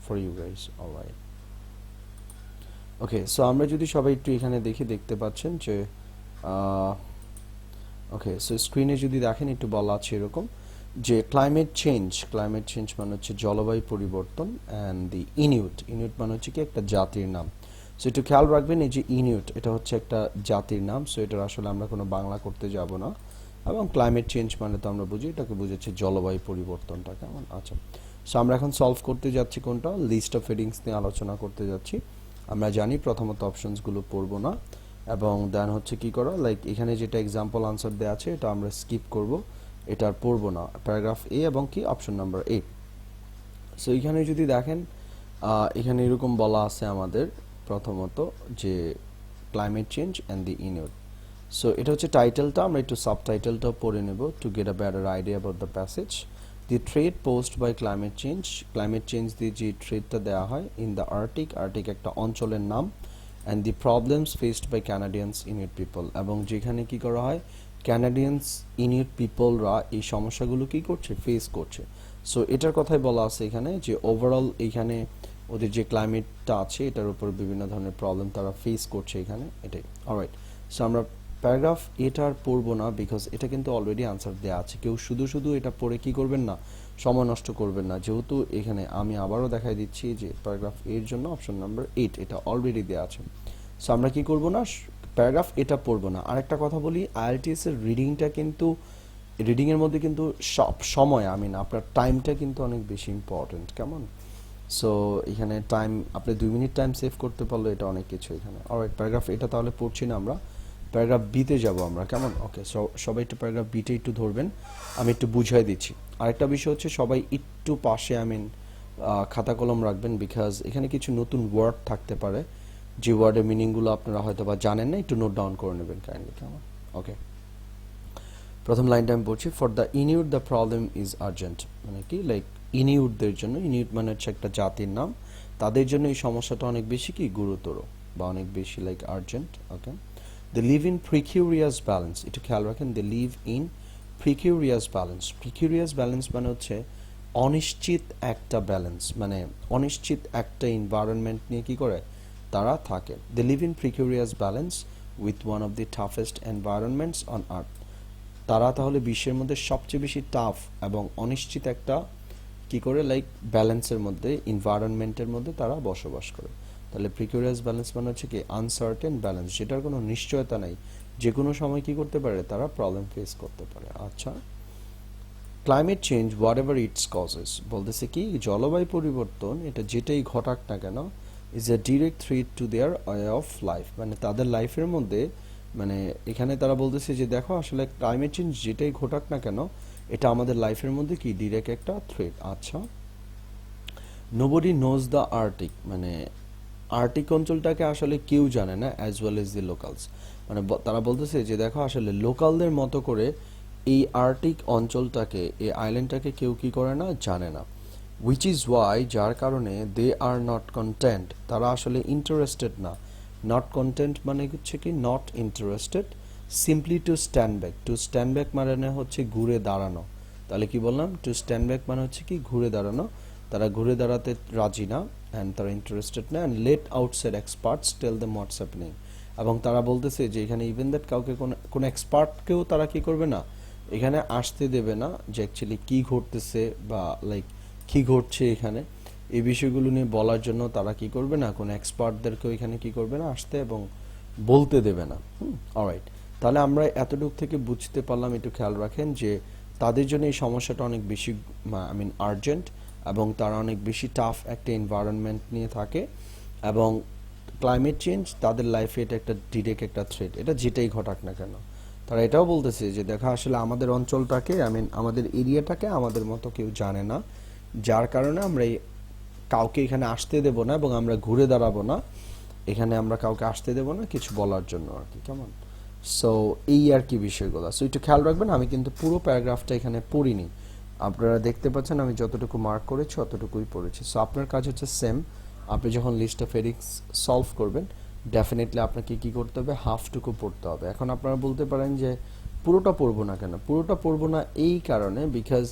for you guys. All right. Okay, so আমরা যদি সবাই একটু এখানে দেখি, দেখতে পাচ্ছেন যে ওকে, সো স্ক্রিনে যদি দেখেন একটু বলা আছে এরকম যে ক্লাইমেট চেঞ্জ মানে হচ্ছে জলবায়ু পরিবর্তন, অ্যান্ড দি ইনিউট মানে হচ্ছে কি একটা জাতির নাম। সো একটু খেয়াল রাখবেন, এই যে ইনিউট এটা হচ্ছে একটা জাতির নাম, সো এটার আসলে আমরা কোনো বাংলা করতে যাব না। এবং ক্লাইমেট চেঞ্জ মানে তো আমরা বুঝি, এটাকে বুঝাচ্ছে জলবায়ু পরিবর্তনটা, কেমন? আচ্ছা, সো আমরা এখন সলভ করতে যাচ্ছি কোনটা, লিস্ট অফ হেডিংস নিয়ে আলোচনা করতে যাচ্ছি। আমরা জানি প্রথমত অপশনসগুলো পড়বো না, এবং দেন হচ্ছে কি করা, লাইক এখানে যেটা এক্সাম্পল আনসার দেওয়া আছে এটা আমরা স্কিপ করব, এটা আর পড়বো না, প্যারাগ্রাফ এ এবং কি অপশন নাম্বার এ। সো এখানে যদি দেখেন এখানে এরকম বলা আছে আমাদের প্রথমত যে climate change and the Inuit. So এটা হচ্ছে টাইটেলটা, আমরা একটু সাবটাইটেলটাও পড়ে নেব to get a better idea about the passage. The threat posed by climate change দিয়ে যে থ্রেটটা দেওয়া হয় ইন দ্য আর্টিক একটা অঞ্চলের নাম, and the problems faced by Canadians Inuit people, এবং যেখানে কি করা হয় ক্যানাডিয়ানস ইনিউট পিপলরা এই সমস্যাগুলো কি করছে, ফেস করছে। সো এটার কথাই বলা আছে এখানে যে ওভারঅল এইখানে ওদের যে ক্লাইমেটটা আছে এটার উপর বিভিন্ন ধরনের প্রবলেম তারা ফেস করছে এখানে, এটাই। অলরাইট, সো আমরা প্যারাগ্রাফ এটা আর পড়বো না, বিকজ এটা কিন্তু অলরেডি আনসার দেওয়া আছে। কেউ শুধু এটা পড়ে কি করবেন না, সময় নষ্ট করবেন না, যেহেতু এখানে আমি আবারও দেখাই দিচ্ছি যে প্যারাগ্রাফ এর জন্য অপশন নাম্বার 8 এটা অলরেডি দেওয়া আছে। সো আমরা কি করব না, প্যারাগ্রাফ এটা পড়বো না। আরেকটা কথা বলি, আইএলটিএস এর রিডিংটা কিন্তু, রিডিংয়ের মধ্যে কিন্তু সব সময় আপনার টাইমটা কিন্তু অনেক বেশি ইম্পর্টেন্ট, কেমন? সো এখানে টাইম, আপনি 2 মিনিট টাইম সেভ করতে পারলে এটা অনেক কিছু এখানে। অলরাইট, প্যারাগ্রাফ এটা তাহলে পড়ছি না আমরা, প্যারাগ্রাফ বিতে যাব আমরা, কেমন? ওকে, সবাই একটু প্যারাগ্রাফ বিতে একটু ধরবেন, আমি একটু বুঝাই দিচ্ছি। আরেকটা বিষয় হচ্ছে সবাই একটু পাশে খাতা কলম রাখবেন, বিকজ এখানে কিছু নতুন ওয়ার্ড থাকতে পারে, যে ওয়ার্ডের মিনিংগুলো আপনারা হয়তো বা জানেন না, একটু নোট ডাউন করে নেবেন কাইন্ডলি, কেমন? ওকে, প্রথম লাইনটা আমি বলছি, for the Inuit the problem is urgent, মানে কি, লাইক ইনিউটদের জন্য, ইনিউট মানে হচ্ছে একটা জাতির নাম, তাদের জন্য এই সমস্যাটা অনেক বেশি কি গুরুতর বা অনেক বেশি like urgent. Okay, they live in precarious balance, একটু খেয়াল রাখেন, they live in precarious balance মানে হচ্ছে অনিশ্চিত একটা ব্যালেন্স, মানে অনিশ্চিত একটা এনভায়রনমেন্ট নিয়ে কি করে তারা থাকে। They live in precarious balance with one of the toughest environments on earth, তারা তাহলে বিশ্বের মধ্যে সবচেয়ে বেশি টাফ এবং অনিশ্চিত একটা কি করে লাইক ব্যালেন্সের মধ্যে, এনভায়রনমেন্টের মধ্যে তারা বসবাস করে। তাহলে প্রিকিউরিয়াস ব্যালেন্স মানে হচ্ছে কি আনসার্টেন ব্যালেন্স, যেটার কোনো নিশ্চয়তা নাই, যে কোনো সময় কি করতে পারে তারা প্রবলেম ফেস করতে পারে। আচ্ছা, climate change what ever its causes, বলতেছে কি জলবায়ু পরিবর্তন এটা যেটাই ঘটাক না কেন, is a direct threat to their way of life, মানে তাদের লাইফের মধ্যে, মানে এখানে তারা বলতেছে যে দেখো আসলে ক্লাইমেট চেঞ্জ যেটাই ঘটাক না কেন এটা আমাদের লাইফের মধ্যে কি ডিরেক্ট একটা থ্রেট। আচ্ছা, নোবডি নোজ দ্য আর্টিক, মানে আর্টিক অঞ্চলটাকে আসলে কেউ জানে না, as well as the locals, মানে তারা বলতেছে যে দেখো আসলে লোকালদের মতো করে এই আর্টিক অঞ্চলটাকে, এই আইল্যান্ডটাকে কেউ কি করে না, জানে না। উইচ ইজ ওয়াই, যার কারণে দে আর নট কন্টেন্ট, তারা আসলে ইন্টারেস্টেড না। নট কন্টেন্ট মানে হচ্ছে কি not interested, simply to stand back মানে হচ্ছে ঘুরে দাঁড়ানো। তাহলে কি বললাম, টু স্ট্যান্ড ব্যাক মানে হচ্ছে কি ঘুরে দাঁড়ানো, তারা ঘুরে দাঁড়াতে রাজি না, অ্যান্ড তারা ইন্টারেস্টেড না, and let outside experts tell them what's happening, এবং তারা বলতেছে যে এখানে ইভেন দ্যাট কাউকে কোনো এক্সপার্টকেও তারা কি করবে না, এখানে আসতে দেবে না, যে অ্যাকচুয়ালি কী ঘটতেছে বা লাইক কী ঘটছে এখানে, এই বিষয়গুলো নিয়ে বলার জন্য তারা কি করবে না, কোনো এক্সপার্টদেরকেও এখানে কি করবে না আসতে এবং বলতে দেবে না। অলরাইট, তাহলে আমরা এতটুকু থেকে বুঝতে পারলাম, একটু খেয়াল রাখেন যে তাদের জন্য এই সমস্যাটা অনেক বেশি আর্জেন্ট, এবং তারা অনেক বেশি টাফ একটা এনভায়রনমেন্ট নিয়ে থাকে, এবং ক্লাইমেট চেঞ্জ তাদের লাইফে এটা একটা ডিরেক্ট একটা থ্রেট, এটা যেটাই ঘটাক না কেন। তারা এটাও বলতেছে যে দেখা আসলে আমাদের অঞ্চলটাকে, আমাদের এরিয়াটাকে আমাদের মতো কেউ জানে না, যার কারণে আমরা কাউকে এখানে আসতে দেব না, এবং আমরা ঘুরে দাঁড়াবো না, এখানে আমরা কাউকে আসতে দেব না কিছু বলার জন্য আর কি, কেমন? সো এই আর কি বিষয়গুলো। সো একটু খেয়াল রাখবেন, আমি কিন্তু পুরো প্যারাগ্রাফটা এখানে পড়িনি, আপনারা দেখতে পাচ্ছেন আমি যতটুকু মার্ক করেছি অতটুকুই পড়েছি। সো আপনার কাজ হচ্ছে সেম, আপনি যখন লিস্ট অফ হেডিংস সলভ করবেন ডেফিনেটলি আপনাকে কি করতে হবে, হাফটুকু পড়তে হবে। এখন আপনারা বলতে পারেন যে পুরোটা পড়বো না কেন, পুরোটা পড়বো না এই কারণে বিকজ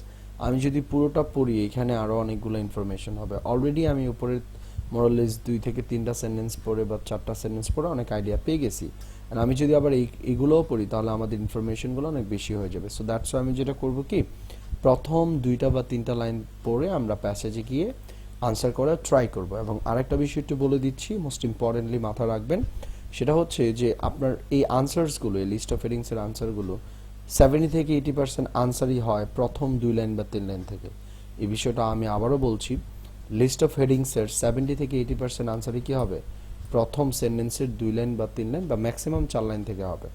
আমি যদি পুরোটা পড়ি এখানে আরো অনেকগুলো ইনফরমেশন হবে। অলরেডি আমি উপরে মোরালেস 2 থেকে 3টা সেন্টেন্স পড়ে বা 4টা সেন্টেন্স পড়ে অনেক আইডিয়া পেয়ে গেছি। আর আমি যদি আবার এইগুলোও পড়ি তাহলে আমাদের ইনফরমেশনগুলো অনেক বেশি হয়ে যাবে। সো দ্যাটস আমি যেটা করব কি, প্রথম 2টা বা 3টা লাইন পড়ে আমরা প্যাসেজে গিয়ে আনসার করার ট্রাই করব। এবং আরেকটা বিষয় একটু বলে দিচ্ছি, মোস্ট ইম্পর্টেন্টলি মাথা রাখবেন, সেটা হচ্ছে যে আপনার এই আনসারসগুলো, এই লিস্ট অফ হেডিংসের আনসারগুলো 70 থেকে 80% আনসারই হয় প্রথম 2 লাইন বা 3 লাইন থেকে। এই বিষয়টা আমি আবারও বলছি, লিস্ট অফ হেডিংসের 70 থেকে 80% আনসারই কি হবে, প্রথম সেন্টেন্সের 2 লাইন বা 3 লাইন বা ম্যাক্সিমাম 4 লাইন থেকে হবে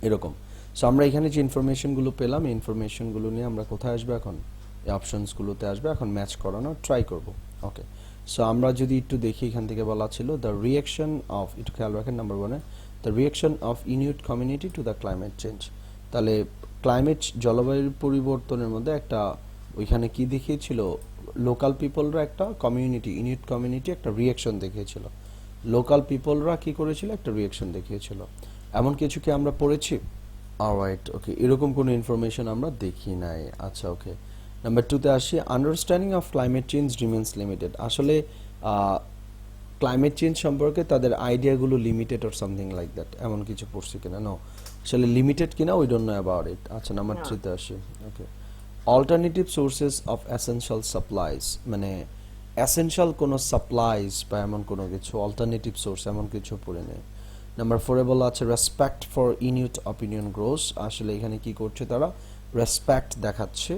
এরকম। সো আমরা এখানে যে ইনফরমেশনগুলো পেলাম, এই ইনফরমেশনগুলো নিয়ে আমরা কোথায় আসবো এখন, এই অপশনসগুলোতে আসবে, এখন ম্যাচ করানোর ট্রাই করব। ওকে, সো আমরা যদি একটু দেখি, এখান থেকে বলা ছিল দ্য রিয়াকশন অফ, একটু খেয়াল রাখেন নাম্বার 1-এ, the reaction of Inuit community to the climate change. তাহলে ক্লাইমেট, জলবায়ুর পরিবর্তনের মধ্যে একটা, ওইখানে কি দেখিয়েছিল, লোকাল পিপলরা একটা কমিউনিটি, ইনিউট কমিউনিটি একটা রিয়াকশন দেখিয়েছিল। লোকাল পিপলরা কি করেছিল, একটা রিয়াকশন দেখিয়েছিল। এমন কিছু কি আমরা পড়েছি? অলরাইট, ওকে, এরকম কোনো ইনফরমেশন আমরা দেখি নাই। আচ্ছা, ওকে, নাম্বার 2-তে আসি, understanding of climate change remains limited. আসলে ক্লাইমেট চেঞ্জ সম্পর্কে তাদের আইডিয়াগুলো limited or something like that, এমন কিছু পড়ছি কিনা? নো, আসলে লিমিটেড কিনা we don't know about it. আচ্ছা, নাম্বার 3-তে আসি, okay, alternative sources of essential supplies, মানে এসেনশিয়াল কোনো সাপ্লাইজ বা এমন কোনো কিছু, অল্টারনেটিভ সোর্স এমন কিছু পড়ে নেই। নাম্বার 4-এ বলা আছে রেসপেক্ট ফর ইনিউট অপিনিয়ন গ্রোস। আসলে এখানে কি করছে তারা, রেসপেক্ট দেখাচ্ছে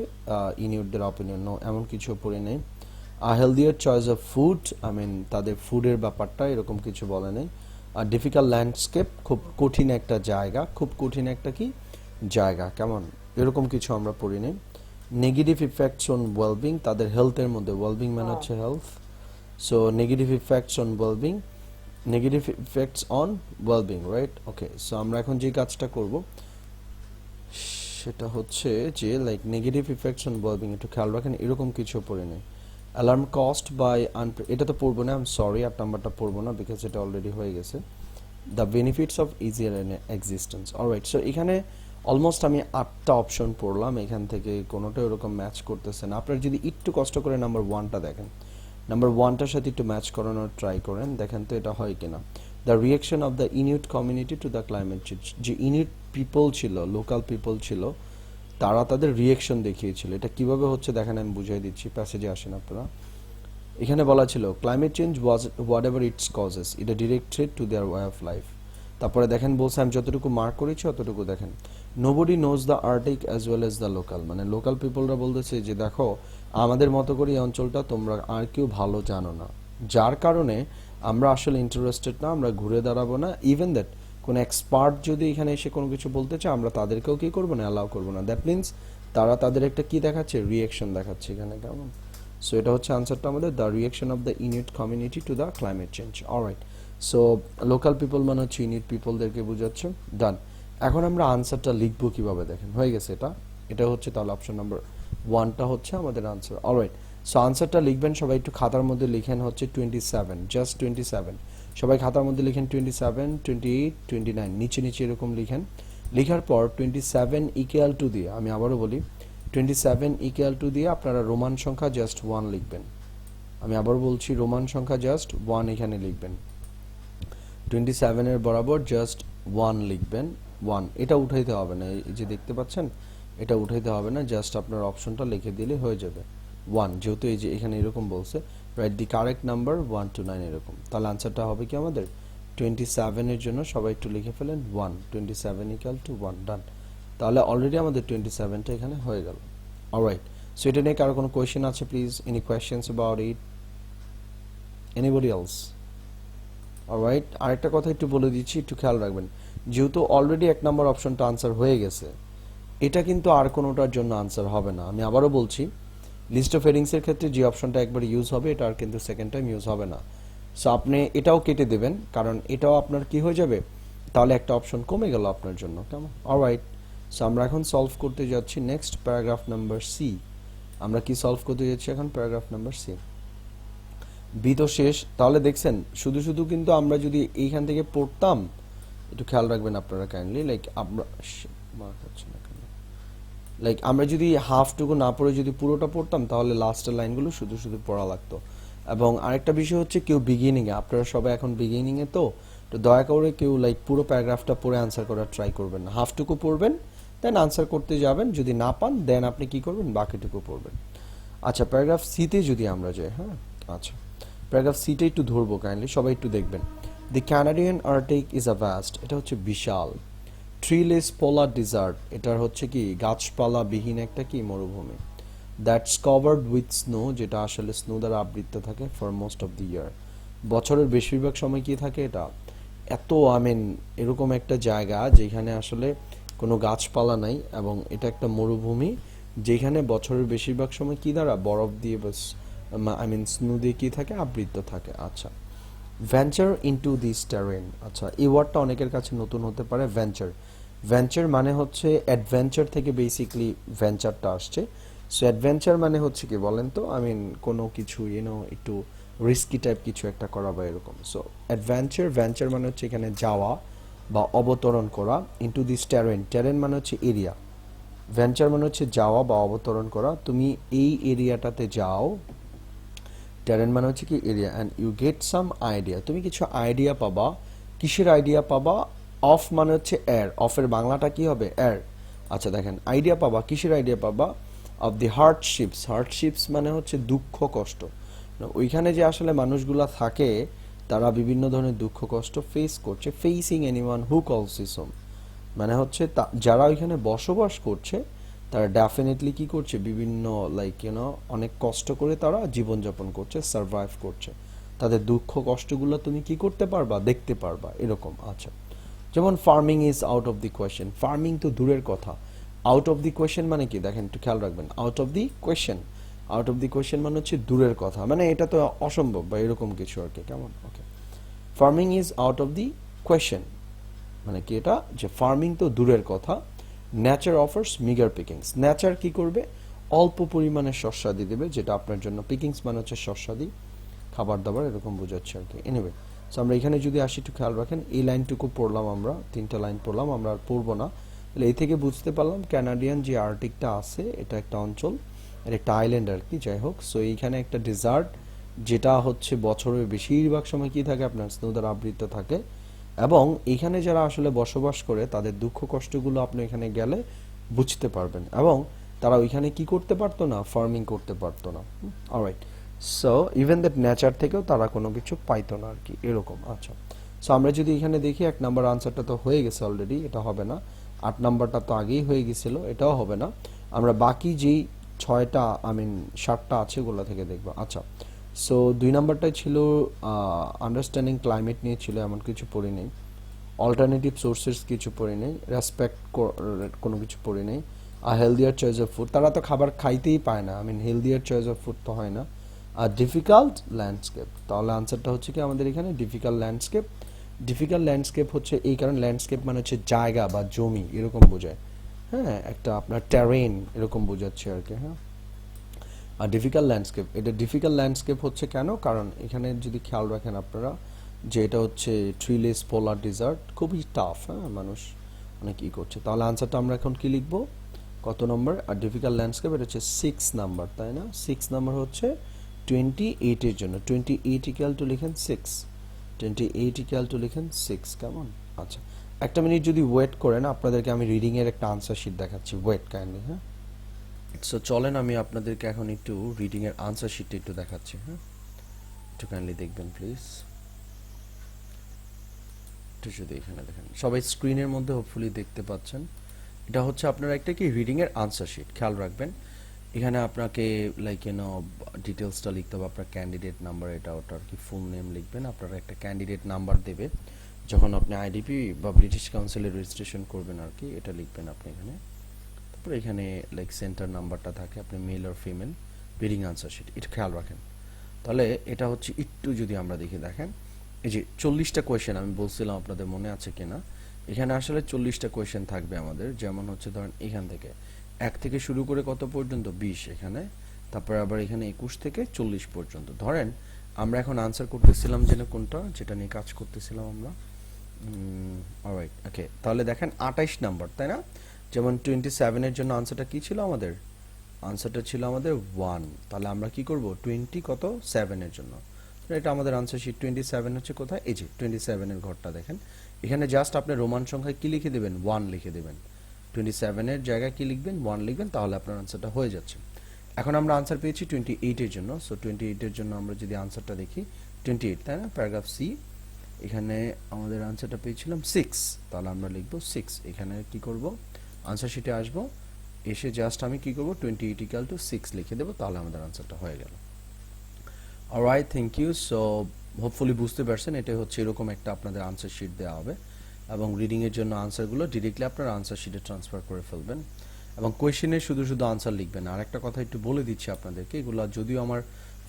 ইনিউটদের অপিনিয়ন, নো, এমন কিছু পড়ে নেই। Healthier choice of food, I mean তাদের ফুডের ব্যাপারটা এরকম কিছু বলে নেই। ডিফিকাল্ট ল্যান্ডস্কেপ, খুব কঠিন একটা জায়গা, খুব কঠিন একটা কি জায়গা, কেমন, এরকম কিছু আমরা পড়ি নেই। নেগেটিভ ইফেক্টস অন ওয়েলবিং, তাদের হেলথের মধ্যে, ওয়েলবিং মানে হচ্ছে health, so negative effects on wellbeing, negative effects on wellbeing, right? Okay, so আমরা এখন যে কাজটা করব সেটা হচ্ছে যে like negative effects on wellbeing, একটু খেয়াল রাখেন, এরকম কিছু পড়ে নেই। অ্যালার্ম কস্ট বাই এটা তো পড়বো না, আই এম সরি, 8 নাম্বারটা পড়বো না বিকজ এটা অলরেডি হয়ে গেছে। The benefits of easier existence, alright. So এখানে অলমোস্ট আমি 8টা অপশন পড়লাম, এখান থেকে কোনোটা ওরকম ম্যাচ করতেছে না। আপনারা যদি একটু কষ্ট করে নাম্বার 1টা দেখেন, নাম্বার 1টার সাথে একটু ম্যাচ করানোর ট্রাই করেন, দেখেন তো এটা হয় কিনা। The reaction of the Inuit community to the climate change, যে ইনিউট পিপল ছিল, লোকাল পিপল ছিল, তারা তাদের রিয়াকশন দেখিয়েছিল। এটা কিভাবে হচ্ছে দেখেন, আমি বুঝিয়ে দিচ্ছি, প্যাসেজে আসেন আপনারা। এখানে বলা ছিল climate change was whatever its causes, এটা direct threat to their way of life. তারপরে দেখেন বলছে, আমি যতটুকু মার্ক করেছি অতটুকু দেখেন, nobody knows the Arctic as well as the local, মানে লোকাল পিপলরা বলতেছে যে দেখো আমাদের মতো করে এই অঞ্চলটা তোমরা আর কেউ ভালো জানো না, যার কারণে আমরা আসলে ইন্টারেস্টেড না, আমরা ঘুরে দাঁড়াবো না। ইভেন দ্যাট কোনো এক্সপার্ট যদি এখানে এসে কোনো কিছু বলতে চায়, আমরা তাদেরকেও কি করবো না, অ্যালাউ করবো না। দ্যাট মিনস তারা তাদের একটা কি দেখাচ্ছে, রিয়েকশন দেখাচ্ছে এখানে, কেমন। সো এটা হচ্ছে আনসারটা আমাদের, the reaction of the Inuit community to the climate change. Alright, so local people মানে হচ্ছে ইনিউট পিপলদেরকে বোঝাচ্ছে। ডান, এখন আমরা আনসারটা লিখবো কিভাবে, দেখেন হয়ে গেছে এটা, এটা হচ্ছে তাহলে অপশন নাম্বার 1টা হচ্ছে আমাদের আনসার। অলরাইট, সো আনসারটা লিখবেন সবাই একটু খাতার মধ্যে, লিখেন হচ্ছে 27, জাস্ট 27, সবাই খাতার মধ্যে লিখেন 27, 28, 29, নিচে নিচে এরকম লিখেন। লেখার পর 27 ইকুয়াল টু দিয়ে, আমি আবারও বলি 27 ইকুয়াল টু দিয়ে আপনারা রোমান সংখ্যা জাস্ট 1 লিখবেন। আমি আবার বলছি রোমান সংখ্যা জাস্ট 1 এখানে লিখবেন, 27 এর বরাবর জাস্ট 1 লিখবেন, 1, এটা উঠাইতে হবে না, এই যে দেখতে পাচ্ছেন এটা উঠাইতে হবে না, জাস্ট আপনার অপশনটা লিখে দিলে হয়ে যাবে 1, যেহেতু এই যে এখানে এরকম বলছে write the correct number 1 to 9 এরকম, তাহলে আনসারটা হবে কি আমাদের 27 এর জন্য সবাই একটু লিখে ফেলেন 1, 27 ইকুয়াল টু 1, ডান। তাহলে অলরেডি আমাদের 27টা এখানে হয়ে গেল। অলরাইট, সো এটা নিয়ে কারো কোনো কোয়েশ্চেন আছে please, any questions about it, anybody else? Alright, আরেকটা কথা একটু বলে দিচ্ছি, একটু খেয়াল রাখবেন, যেহেতু অলরেডি 1 নম্বর অপশনটা আনসার হয়ে গেছে, এটা কিন্তু আর কোনোটার জন্য আনসার হবে না। আমি আবারও বলছি, লিস্ট অফ হেডিংস এর ক্ষেত্রে যে অপশনটা একবার ইউজ হবে, এটা আর কিন্তু সেকেন্ড টাইম ইউজ হবে না। সো আপনি এটাও কেটে দেবেন, কারণ এটাও আপনার কি হয়ে যাবে, তাহলে একটা অপশন কমে গেল আপনার জন্য, কেমন। অলরাইট, সো আমরা এখন সলভ করতে যাচ্ছি নেক্সট প্যারাগ্রাফ নাম্বার সি। আমরা কি সলভ করতে যাচ্ছি এখন, প্যারাগ্রাফ নাম্বার সি। বি তো শেষ, তাহলে দেখছেন শুধু শুধু কিন্তু আমরা যদি এইখান থেকে পড়তাম, একটু খেয়াল রাখবেন আপনারা কাইন্ডলি, লাইক আমরা মার্ক হচ্ছে না কেন, লাইক আমরা যদি হাফটুকু না পড়ে যদি পুরোটা পড়তাম তাহলে লাস্টের লাইনগুলো শুধু শুধু পড়া লাগতো। এবং আরেকটা বিষয় হচ্ছে কেউ বিগিনিংয়ে, আপনারা সবাই এখন বিগিনিংয়ে তো দয়া করে কেউ লাইক পুরো প্যারাগ্রাফটা পড়ে আনসার করার ট্রাই করবেন না, হাফটুকু পড়বেন দেন আনসার করতে যাবেন, যদি না পান দেন আপনি কি করবেন, বাকিটুকু পড়বেন। আচ্ছা প্যারাগ্রাফ সিতে যদি আমরা যাই, হ্যাঁ আচ্ছা প্যারাগ্রাফ সিটা একটু ধরবো কাইন্ডলি, সবাই একটু দেখবেন। The Canadian Arctic is a vast, এটা হচ্ছে বিশাল। ট্রিলেস পোলার ডিজার্ট, এটার হচ্ছে কি গাছপালা বিহীন একটা কি মরুভূমি। দ্যাটস কভার্ড উইথ স্নো, যেটা আসলে স্নো দ্বারা আবৃত থাকে ফর মোস্ট অফ দি ইয়ার, বছরের বেশিরভাগ সময় কি থাকে এটা, এত এরকম একটা জায়গা যেখানে আসলে কোনো গাছপালা নাই এবং এটা একটা মরুভূমি যেখানে বছরের বেশিরভাগ সময় কি দ্বারা বরফ দিয়ে বাস স্নো দিয়ে কি থাকে আবৃত থাকে। আচ্ছা ভেঞ্চার ইনটু দিস টেরেন, আচ্ছা এই ওয়ার্ডটা অনেকের কাছে নতুন হতে পারে। ভেঞ্চার, ভেঞ্চার মানে হচ্ছে অ্যাডভেঞ্চার থেকে বেসিকলি ভেঞ্চারটা আসছে। সো অ্যাডভেঞ্চার মানে হচ্ছে কি বলেন তো, কোনো কিছু একটু রিস্কি টাইপ কিছু একটা করা বা এরকম। সো অ্যাডভেঞ্চার, ভেঞ্চার মানে হচ্ছে এখানে যাওয়া বা অবতরণ করা। ইনটু দিস টেরেন, টেরেন মানে হচ্ছে এরিয়া, ভেঞ্চার মানে হচ্ছে যাওয়া বা অবতরণ করা। তুমি এই এরিয়াটাতে যাও, টেরেন মানে হচ্ছে কি area, and you get some idea, তুমি কিছু আইডিয়া পাবা। কিসের আইডিয়া পাবা? অফ মানে হচ্ছে এয়ার, অফের বাংলাটা কি হবে? এয়ার। আচ্ছা দেখেন আইডিয়া পাবা, কিসের আইডিয়া পাবা? অফ দি হার্ডশিপস, হার্ডশিপস মানে হচ্ছে দুঃখ কষ্ট। ওইখানে যে আসলে মানুষগুলা থাকে তারা বিভিন্ন ধরনের দুঃখ কষ্ট ফেস করছে। Facing anyone who calls his home মানে হচ্ছে যারা ওইখানে বসবাস করছে তারা ডেফিনেটলি কি করছে, বিভিন্ন অনেক কষ্ট করে তারা জীবনযাপন করছে, সার্ভাইভ করছে। তাদের দুঃখ কষ্টগুলো তুমি কি করতে পারবা, দেখতে পারবা এরকম। আচ্ছা যেমন farming is out of the question, farming তো দূরের কথা, আউট অফ দি কোয়েশ্চেন মানে কি দেখেন একটু খেয়াল রাখবেন। Out of the question, out of the question মানে হচ্ছে দূরের কথা, মানে এটা তো অসম্ভব বা এরকম কিছু আর কি, কেমন? Okay, farming is out of the question মানে কি এটা, যে ফার্মিং তো দূরের কথা। Nature offers meagre pickings, nature কি করবে, অল্প পরিমাণে শস্যাদি দেবে, যেটা আপনার জন্য, পিকিংস মানে হচ্ছে শস্যাদি, খাবার দাবার এরকম বোঝাচ্ছে আর কি। এনিওয়ে সো আমরা এখানে যদি আসি একটু খেয়াল রাখেন, এই লাইনটুকু পড়লাম আমরা, 3টা লাইন পড়লাম, আমরা আর পড়বো না। তাহলে এই থেকে বুঝতে পারলাম ক্যানাডিয়ান যে আর্কটিকটা আছে এটা একটা অঞ্চল, এটা একটা আইল্যান্ড আর কি, যাই হোক। সো এইখানে একটা ডেজার্ট যেটা হচ্ছে বছরের বেশিরভাগ সময় কি থাকে, আপনার স্নো দ্বারা আবৃত থাকে। এবং এখানে যারা আসলে বসবাস করে তাদের দুঃখ কষ্টগুলো আপনি এখানে গেলে বুঝতে পারবেন, এবং তারা ওইখানে কি করতে পারতো না, ফার্মিং করতে পারতো না। Alright, so even that nature থেকেও তারা কোনো কিছু পাইতো না আর কি, এরকম। আচ্ছা সো আমরা যদি এখানে দেখি 1 নাম্বার আনসারটা তো হয়ে গেছে অলরেডি, এটা হবে না। 8 নাম্বারটা তো আগেই হয়ে গেছিল, এটাও হবে না। আমরা বাকি যেই 6টা 7টা আছে ওগুলো থেকে দেখবো। আচ্ছা সো 2 নাম্বারটাই ছিল আন্ডারস্ট্যান্ডিং ক্লাইমেট নিয়ে ছিল, এমন কিছু পড়ি নেই। অল্টারনেটিভ সোর্সেস কিছু পড়ি নেই। রেসপেক্ট কোনো কিছু পড়ি নেই। হেলদিয়ার চয়েস অফ ফুড, তারা তো খাবার খাইতেই পায় না, হেলদিয়ার চয়েস অফ ফুড তো হয় না। আর ডিফিকাল্ট ল্যান্ডস্কেপ, তাহলে আনসারটা হচ্ছে কি আমাদের এখানে ডিফিকাল্ট ল্যান্ডস্কেপ। ডিফিকাল্ট ল্যান্ডস্কেপ হচ্ছে এই কারণ ল্যান্ডস্কেপ মানে হচ্ছে জায়গা বা জমি এরকম বোঝায়, হ্যাঁ একটা আপনার টেরেন এরকম বোঝাচ্ছে আর কি, হ্যাঁ। আর ডিফিকাল্ট ল্যান্ডস্কেপ, এটা ডিফিকাল্ট ল্যান্ডস্কেপ হচ্ছে কেন, কারণ এখানে যদি খেয়াল রাখেন আপনারা যে এটা হচ্ছে ট্রিলেস পোলার ডিজার্ট, খুবই টাফ, হ্যাঁ মানুষ অনেক ই করছে। তাহলে আনসারটা আমরা এখন কি লিখবো, কত নম্বর? আর ডিফিকাল্ট ল্যান্ডস্কেপ এটা হচ্ছে 6 নাম্বার, তাই না? 6 নাম্বার হচ্ছে 28 এর জন্য। 28 ইকুয়াল টু লিখেন 6, 28 ইকুয়াল টু লিখেন 6, কেমন? আচ্ছা একটা মিনিট যদি ওয়েট করেন, আপনাদেরকে আমি রিডিং এর একটা আনসার শিট দেখাচ্ছি, ওয়েট কাইন্ডলি, হ্যাঁ। সো চলেন আমি আপনাদেরকে এখন একটু রিডিং এর আনসার শিটটা একটু দেখাচ্ছি, হ্যাঁ একটু কাইন্ডলি দেখবেন প্লিজ। একটু যদি এখানে দেখেন, সবাই স্ক্রিনের মধ্যে হোপফুলি দেখতে পাচ্ছেন। এটা হচ্ছে আপনার একটা কি রিডিং এর আনসার শিট, খেয়াল রাখবেন এখানে আপনাকে ডিটেলসটা লিখতে হবে, আপনার ক্যান্ডিডেট নাম্বার এটা ওটা আর কি, ফুল নেম লিখবেন, আপনার একটা ক্যান্ডিডেট নাম্বার দেবে যখন আপনি আইডিপি বা ব্রিটিশ কাউন্সিলে রেজিস্ট্রেশন করবেন আর কি, এটা লিখবেন আপনি এখানে। তারপর এখানে সেন্টার নাম্বারটা থাকে, আপনি মেল আর ফিমেল, রিডিং আনসার শিট, এটা খেয়াল রাখেন। তাহলে এটা হচ্ছে একটু যদি আমরা দেখেন, এই যে 40টা কোয়েশ্চেন আমি বলছিলাম, আপনাদের মনে আছে কিনা, এখানে আসলে 40টা কোয়েশ্চেন থাকবে আমাদের। যেমন হচ্ছে ধরেন এখান থেকে 1 থেকে শুরু করে কত পর্যন্ত, 20 এখানে, তারপর আবার এখানে 21 থেকে 40 পর্যন্ত। ধরেন আমরা এখন আনসার করতেছিলাম যেন কোনটা, যেটা নিয়ে কাজ করতেছিলাম আমরা, অলরাইট ওকে। তাহলে দেখেন 28 নাম্বার, তাই না? যেমন 27 এর জন্য আনসারটা কি ছিল আমাদের? আনসারটা ছিল আমাদের 1। তাহলে আমরা কি করব? 20 কত 7 এর জন্য। তো এটা আমাদের আনসার শিট 27 হচ্ছে কোথায়? এই যে 27 এর ঘরটা দেখেন। এখানে জাস্ট আপনি রোমান সংখ্যায় কি লিখে দিবেন? 1 লিখে দিবেন। 27 এর জায়গায় কি লিখবেন? 1 লিখবেন, তাহলে আপনার আনসারটা হয়ে যাচ্ছে। এখন আমরা আনসার পেয়েছি 28 এর জন্য। সো 28 এর জন্য আমরা যদি আনসারটা দেখি 28, তাই না? Paragraph C. এখানে আমাদের আনসারটা পেয়েছিলাম 6, তাহলে আমরা লিখব 6। এখানে কি করব? আনসার শিটে আসব, এসে জাস্ট আমি কি করব? 28 ইকুয়াল টু 6 লিখে দেব, তাহলে আমাদের আনসারটা হয়ে গেল। Alright, thank you. So hopefully বুঝতে পারছেন, এটা হচ্ছে এরকম একটা আপনাদের আনসার শিট দেওয়া হবে এবং রিডিং এর জন্য আনসারগুলো ডিরেক্টলি আপনারা আনসার শিটে ট্রান্সফার করে ফেলবেন এবং কোয়েশ্চেনে শুধু শুধু আনসার লিখবেন। আর একটা কথা একটু বলে দিচ্ছি আপনাদেরকে, এগুলো যদিও আমার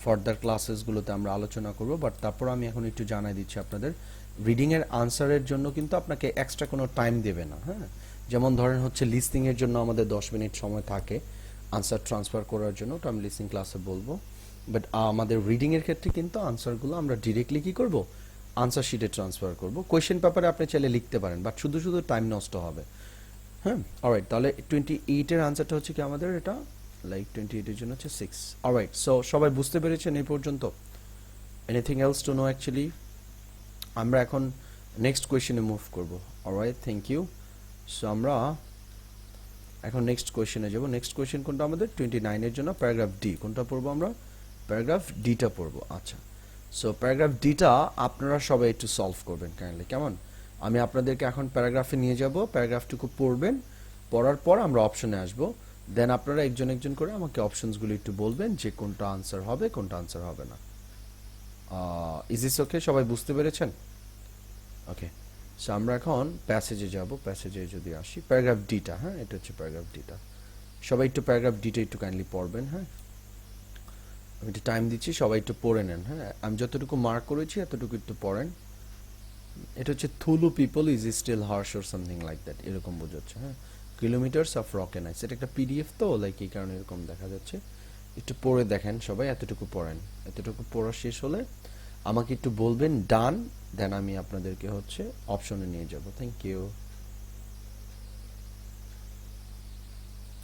ফার্দার ক্লাসেসগুলোতে আমরা আলোচনা করব, বাট তারপর আমি এখন একটু জানাই দিচ্ছি আপনাদের, রিডিং এর আনসারের জন্য কিন্তু আপনাকে এক্সট্রা কোনো টাইম দেবে না। হ্যাঁ, যেমন ধরেন হচ্ছে লিসনিং এর জন্য আমাদের 10 মিনিট সময় থাকে আনসার ট্রান্সফার করার জন্য, ওটা আমি লিসনিং ক্লাসে বলবো। বাট আমাদের রিডিং এর ক্ষেত্রে কিন্তু আনসারগুলো আমরা ডিরেক্টলি কি করব? আনসার শিটে ট্রান্সফার করব। কোয়েশ্চেন পেপারে আপনি চাইলে লিখতে পারেন, বাট শুধু শুধু টাইম নষ্ট হবে। হ্যাঁ, অলরাইট, তাহলে 28 এর আনসারটা হচ্ছে কি আমাদের? এটা লাইক 28 এর জন্য হচ্ছে 6। অলরাইট, সো সবাই বুঝতে পেরেছেন এই পর্যন্ত? Anything else to know actually? আমরা এখন নেক্সট কোয়েশ্চেনে মুভ করব। Alright, thank you. সো আমরা এখন নেক্সট কোয়েশ্চেনে যাব। নেক্সট কোয়েশ্চেন কোনটা আমাদের? 29 এর জন্য প্যারাগ্রাফ ডি। কোনটা পড়বো আমরা? প্যারাগ্রাফ ডিটা পড়বো। আচ্ছা, সো প্যারাগ্রাফ ডিটা আপনারা সবাই একটু সলভ করবেন কাইন্ডলি, কেমন? আমি আপনাদেরকে এখন প্যারাগ্রাফে নিয়ে যাব, প্যারাগ্রাফটুকু পড়বেন, পড়ার পর আমরা অপশনে আসব, দেন আপনারা একজন একজন করে আমাকে অপশনসগুলো একটু বলবেন যে কোনটা আনসার হবে, কোনটা আনসার হবে না। ইজ দিস ওকে? সবাই বুঝতে পেরেছেন? ওকে, সো আমরা এখন প্যাসেজে যাব। প্যাসেজে যদি আসি, প্যারাগ্রাফ ডিটা, হ্যাঁ, এটা হচ্ছে প্যারাগ্রাফ ডিটা। সবাই একটু প্যারাগ্রাফ ডিটা একটু কাইন্ডলি পড়বেন। হ্যাঁ, আমি একটু টাইম দিচ্ছি, সবাই একটু পড়ে নেন। হ্যাঁ, আমি যতটুকু মার্ক করেছি এতটুকু একটু পড়েন। এটা হচ্ছে Thule people is still harsh or something like that, এরকম বোঝাচ্ছে। হ্যাঁ, kilometres of rock and ice, এটা একটা পিডিএফ তো, লাইক এই কারণে এরকম দেখা যাচ্ছে। একটু পড়ে দেখেন সবাই, এতটুকু পড়েন। এতটুকু পড়া শেষ হলে আমাকে একটু বলবেন ডান, দেন আমি আপনাদেরকে হচ্ছে অপশনে নিয়ে যাব। Thank you,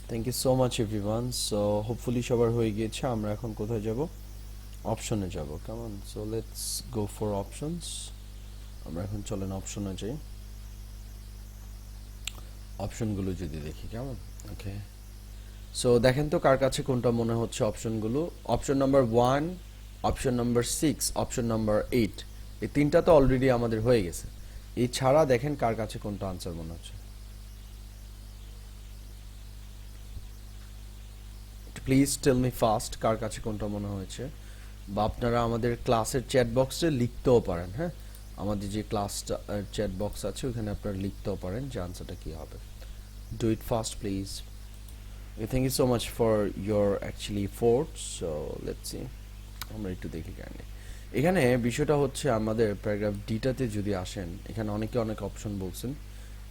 thank you so much everyone. So hopefully সবার হয়ে গিয়েছে। আমরা এখন কোথায় যাব? অপশনে যাব, কেমন? So let's go for options. আমরা এখন চলেন অপশনে যাই। অপশনগুলো যদি দেখি, কেমন? ওকে, সো দেখেন তো কার কাছে কোনটা মনে হচ্ছে অপশনগুলো। Option number 1, option number 6, option number 8, এই তিনটা তো অলরেডি আমাদের হয়ে গেছে। এছাড়া দেখেন কার কাছে কোনটা আনসার মনে হচ্ছে। প্লিজ টেল মি ফাস্ট, কার কাছে কোনটা মনে হয়েছে। বা আপনারা আমাদের ক্লাসের চ্যাট বক্সে লিখতেও পারেন। হ্যাঁ, আমাদের যে ক্লাসটা চ্যাট বক্স আছে ওখানে আপনারা লিখতেও পারেন যে আনসারটা কি হবে। Do it fast please. Thank you so much for your actually efforts. So let's see, আমরা একটু দেখি কেন। এখানে বিষয়টা হচ্ছে আমাদের প্যারাগ্রাফ ডিটাতে যদি আসেন, এখানে অনেকে অনেক অপশন বলছেন,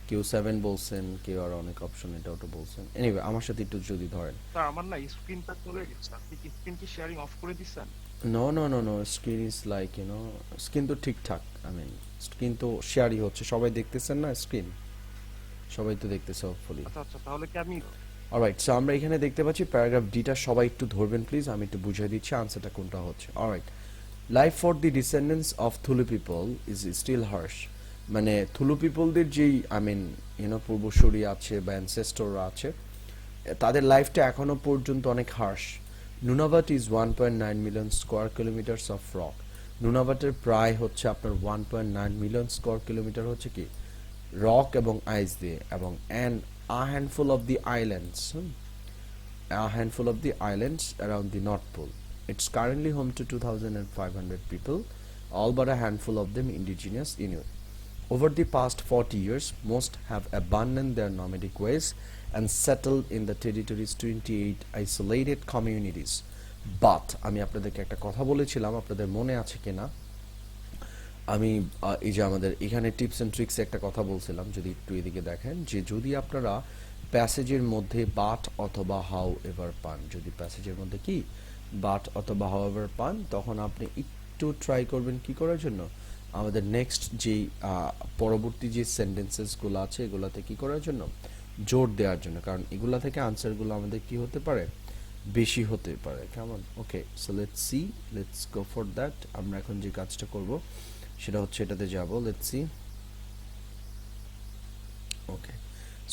কেউ 7 বলছেন, কেউ আর অনেক অপশন এটা ওটা বলছেন। এনিওয়ে, আমার সাথে একটু যদি ধরেন। স্যার আমার না স্ক্রিনটা চলে গেছে, আপনি কি স্ক্রিন কি শেয়ারিং অফ করে দিচ্ছেন? No no no no, screen is like screen তো ঠিকঠাক, আই মিন স্ক্রিন তো শেয়ারই হচ্ছে, সবাই দেখতেছেন না স্ক্রিন? সবাই তো দেখতেছে হোপফুলি। আচ্ছা আচ্ছা, তাহলে কি আমি অলরাইট, সো আমরা এখানে দেখতে পাচ্ছি প্যারাগ্রাফ ডিটা। সবাই একটু ধরবেন প্লিজ, আমি একটু বুঝিয়ে দিচ্ছি আনসারটা কোনটা হচ্ছে। Alright, life for the descendants of Thule people is still harsh. মানে থুলু পিপলদের যেই আই মিন পূর্বসূরি আছে বা অ্যানসেস্টররা আছে, তাদের লাইফটা এখনো পর্যন্ত অনেক হার্শ। Nunavut is 1.9 million square kilometres of rock. নুনাভাটের প্রায় হচ্ছে আপনার 1.9 মিলিয়ন স্কোয়ার কিলোমিটার হচ্ছে কি রক এবং আইস দিয়ে, এবং a handful of the islands, a handful of the islands around the North Pole. It's currently home to 2,500 people, all but a handful of them indigenous Inuit. Over the past 40 years, most have abandoned their nomadic ways and settled in the territory's 28 isolated communities. But আমি আপনাদেরকে একটা কথা বলেছিলাম, আপনাদের মনে আছে কিনা, আমি এই যে আমাদের এখানে টিপস এন্ড ট্রিক্স একটা কথা বলছিলাম, যদি একটু এদিকে দেখেন, যে যদি আপনারা প্যাসেজের মধ্যে বাট অথবা হাউ এভার পান, যদি প্যাসেজের মধ্যে কি বাট অথবা হাউ এভার পান, তখন আপনি একটু ট্রাই করবেন কি করার জন্য, আমাদের নেক্সট যে পরবর্তী যে সেন্টেন্সেসগুলো আছে এগুলাতে কি করার জন্য, জোর দেওয়ার জন্য, কারণ এগুলা থেকে আনসারগুলো আমাদের কি হতে পারে, বেশি হতে পারে। কেমন? Okay, so let's go for that. আমরা এখন যে কাজটা করব সেটা হচ্ছে এটাতে যাব, লেটস সি। ওকে,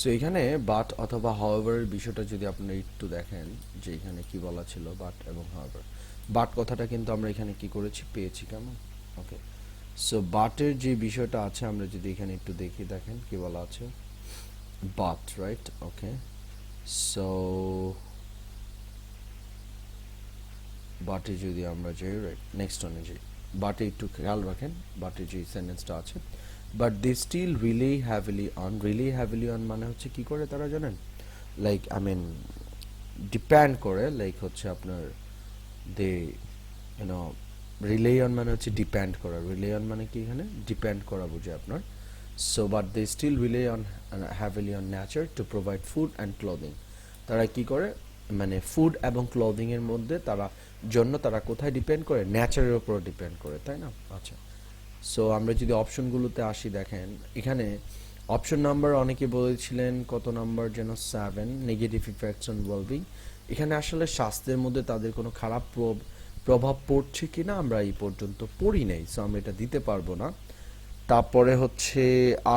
সো এখানে বাট অথবা হাউএভার এর বিষয়টা যদি আপনারা একটু দেখেন যে এখানে কি বলা ছিল, বাট এবং হাউএভার। বাট কথাটা কিন্তু আমরা এখানে কি করেছি, পেয়েছি। কেমন? ওকে, সো বাটের যে বিষয়টা আছে আমরা যদি এখানে একটু দেখি, দেখেন কি বলা আছে, বাট, রাইট? ওকে, সো বাটে যদি আমরা যাই, রাইট, নেক্সট ওয়ানে যাই, বাটে একটু খেয়াল রাখেন, বাটে যে সেন্টেন্সটা আছে, but they still rely heavily on মানে হচ্ছে কি করে তারা জানেন, লাইক আই মিন ডিপেন্ড করে, লাইক হচ্ছে আপনার দে ইউনো রিলে অন মানে হচ্ছে ডিপেন্ড করা, রিলে অন মানে কি এখানে ডিপেন্ড করা বুঝে আপনার। So but they still rely on heavily on nature to provide food and clothing. তারা কি করে, মানে ফুড এবং ক্লোদিং এর মধ্যে তারা কোথায় ডিপেন্ড করে, নেচারের উপর ডিপেন্ড করে, তাই না? আচ্ছা, সো আমরা যদি অপশনগুলোতে আসি, দেখেন এখানে অপশন নাম্বার অনেকে বলেছিলেন কত নাম্বার যেন 7, নেগেটিভ ইফেক্টস অন ওয়েলবিং। এখানে আসলে স্বাস্থ্যের মধ্যে তাদের কোনো খারাপ প্রভাব পড়ছে কিনা আমরা এই পর্যন্ত পড়ি নাই, সো আমরা এটা দিতে পারবো না। তারপরে হচ্ছে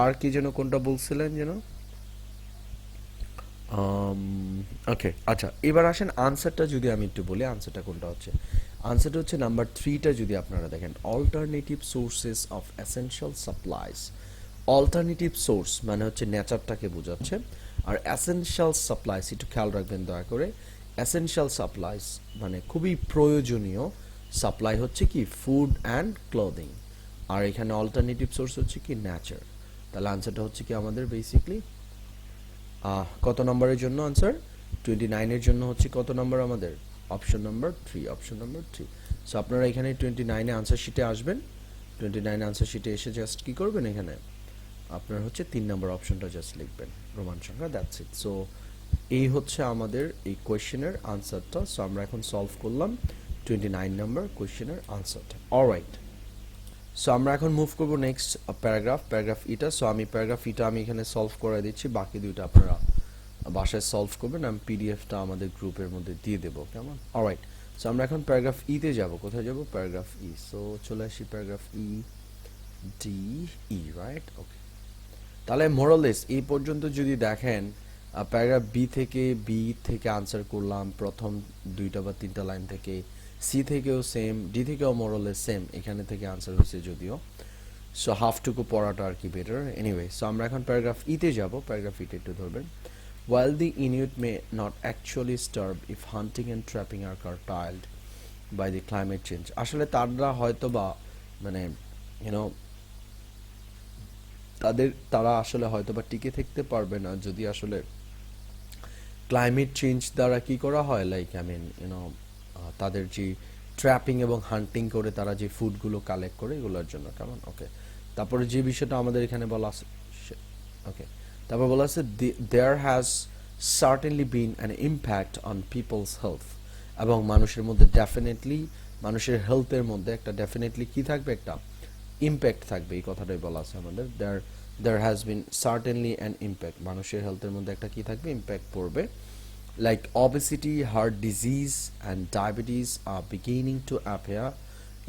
আর কি যেন কোনটা বলছিলেন যেন, ওকে, আচ্ছা, এবার আসেন আনসারটা যদি আমি একটু বলি, আনসারটা কোনটা হচ্ছে, আনসারটা হচ্ছে নাম্বার 3টা যদি আপনারা দেখেন, alternative sources of essential supplies. Alternative source মানে হচ্ছে নেচারটাকে বোঝাচ্ছে, আর এসেনশিয়াল সাপ্লাইজ একটু খেয়াল রাখবেন দয়া করে, এসেনশিয়াল সাপ্লাইজ মানে খুবই প্রয়োজনীয় সাপ্লাই হচ্ছে কি, ফুড অ্যান্ড ক্লোদিং, আর এখানে অল্টারনেটিভ সোর্স হচ্ছে কি, নেচার। তাহলে আনসারটা হচ্ছে কি আমাদের বেসিকলি কত নম্বরের জন্য আনসার, 29-এর জন্য হচ্ছে কত নম্বর আমাদের, option number 3, option number 3। So আপনারা এখানে 29-এ আনসার শিটে আসবেন, 29 আনসার শিটে এসে জাস্ট কি করবেন, এখানে আপনার হচ্ছে 3 নম্বর অপশনটা জাস্ট লিখবেন, রোমান সংখ্যা, দ্যাটস ইট। সো এই হচ্ছে আমাদের এই কোয়েশ্চেনের আনসারটা। সো আমরা এখন সলভ করলাম 29 নম্বর কোয়েশ্চেনের আনসারটা। অলরাইট, সো আমরা এখন মুভ করব নেক্সট প্যারাগ্রাফ ইটা। সো আমি প্যারাগ্রাফ ইটা আমি এখানে সলভ করে দিচ্ছি, বাকি দুইটা আপনারা বাসায় সলভ করবেন, আমি পিডিএফটা আমাদের গ্রুপের মধ্যে দিয়ে দেবো, কেমন? অলরাইট, সো আমরা এখন প্যারাগ্রাফ ইতে যাব, কোথায় যাব, প্যারাগ্রাফ ই। সো চলে আসি প্যারাগ্রাফ ই, ডি, ই, রাইট? ওকে, তাহলে মোরালেস এই পর্যন্ত যদি দেখেন, প্যারাগ্রাফ বি থেকে আনসার করলাম প্রথম 2টা বা 3টা লাইন থেকে, সি থেকেও সেম, ডি থেকেও মোরালেস সেম, এখানে থেকে আনসার হয়েছে যদিও, সো হাফটুকু পড়াটা আর কি বেটার। এনিওয়ে, সো আমরা এখন প্যারাগ্রাফ ইতে যাব, প্যারাগ্রাফ ইতে একটু ধরবেন। While the Inuit may not actually starve if hunting and trapping are curtailed by the climate change, আসলে তারা হয়তো বা মানে ইউনো তারা আসলে হয়তো বা টিকে থাকতে পারবে না যদি আসলে ক্লাইমেট চেঞ্জ দ্বারা কি করা হয়, লাইক আই মিন তাদের যে ট্র্যাপিং এবং হান্টিং করে তারা যে ফুডগুলো কালেক্ট করে এগুলোর জন্য, কেমন? ওকে, তারপরে যে বিষয়টা আমাদের এখানে বলা আছে, ওকে, তারপর বলা আছে there has certainly been an impact on people's health, এবং মানুষের মধ্যে ডেফিনেটলি মানুষের হেলথের মধ্যে একটা ডেফিনেটলি কি থাকবে, একটা ইম্প্যাক্ট থাকবে, এই কথাটাই বলা আছে আমাদের, there has been certainly an impact, মানুষের হেলথের মধ্যে একটা কি থাকবে, ইম্প্যাক্ট পড়বে। Like obesity, heart disease, and diabetes are beginning to appear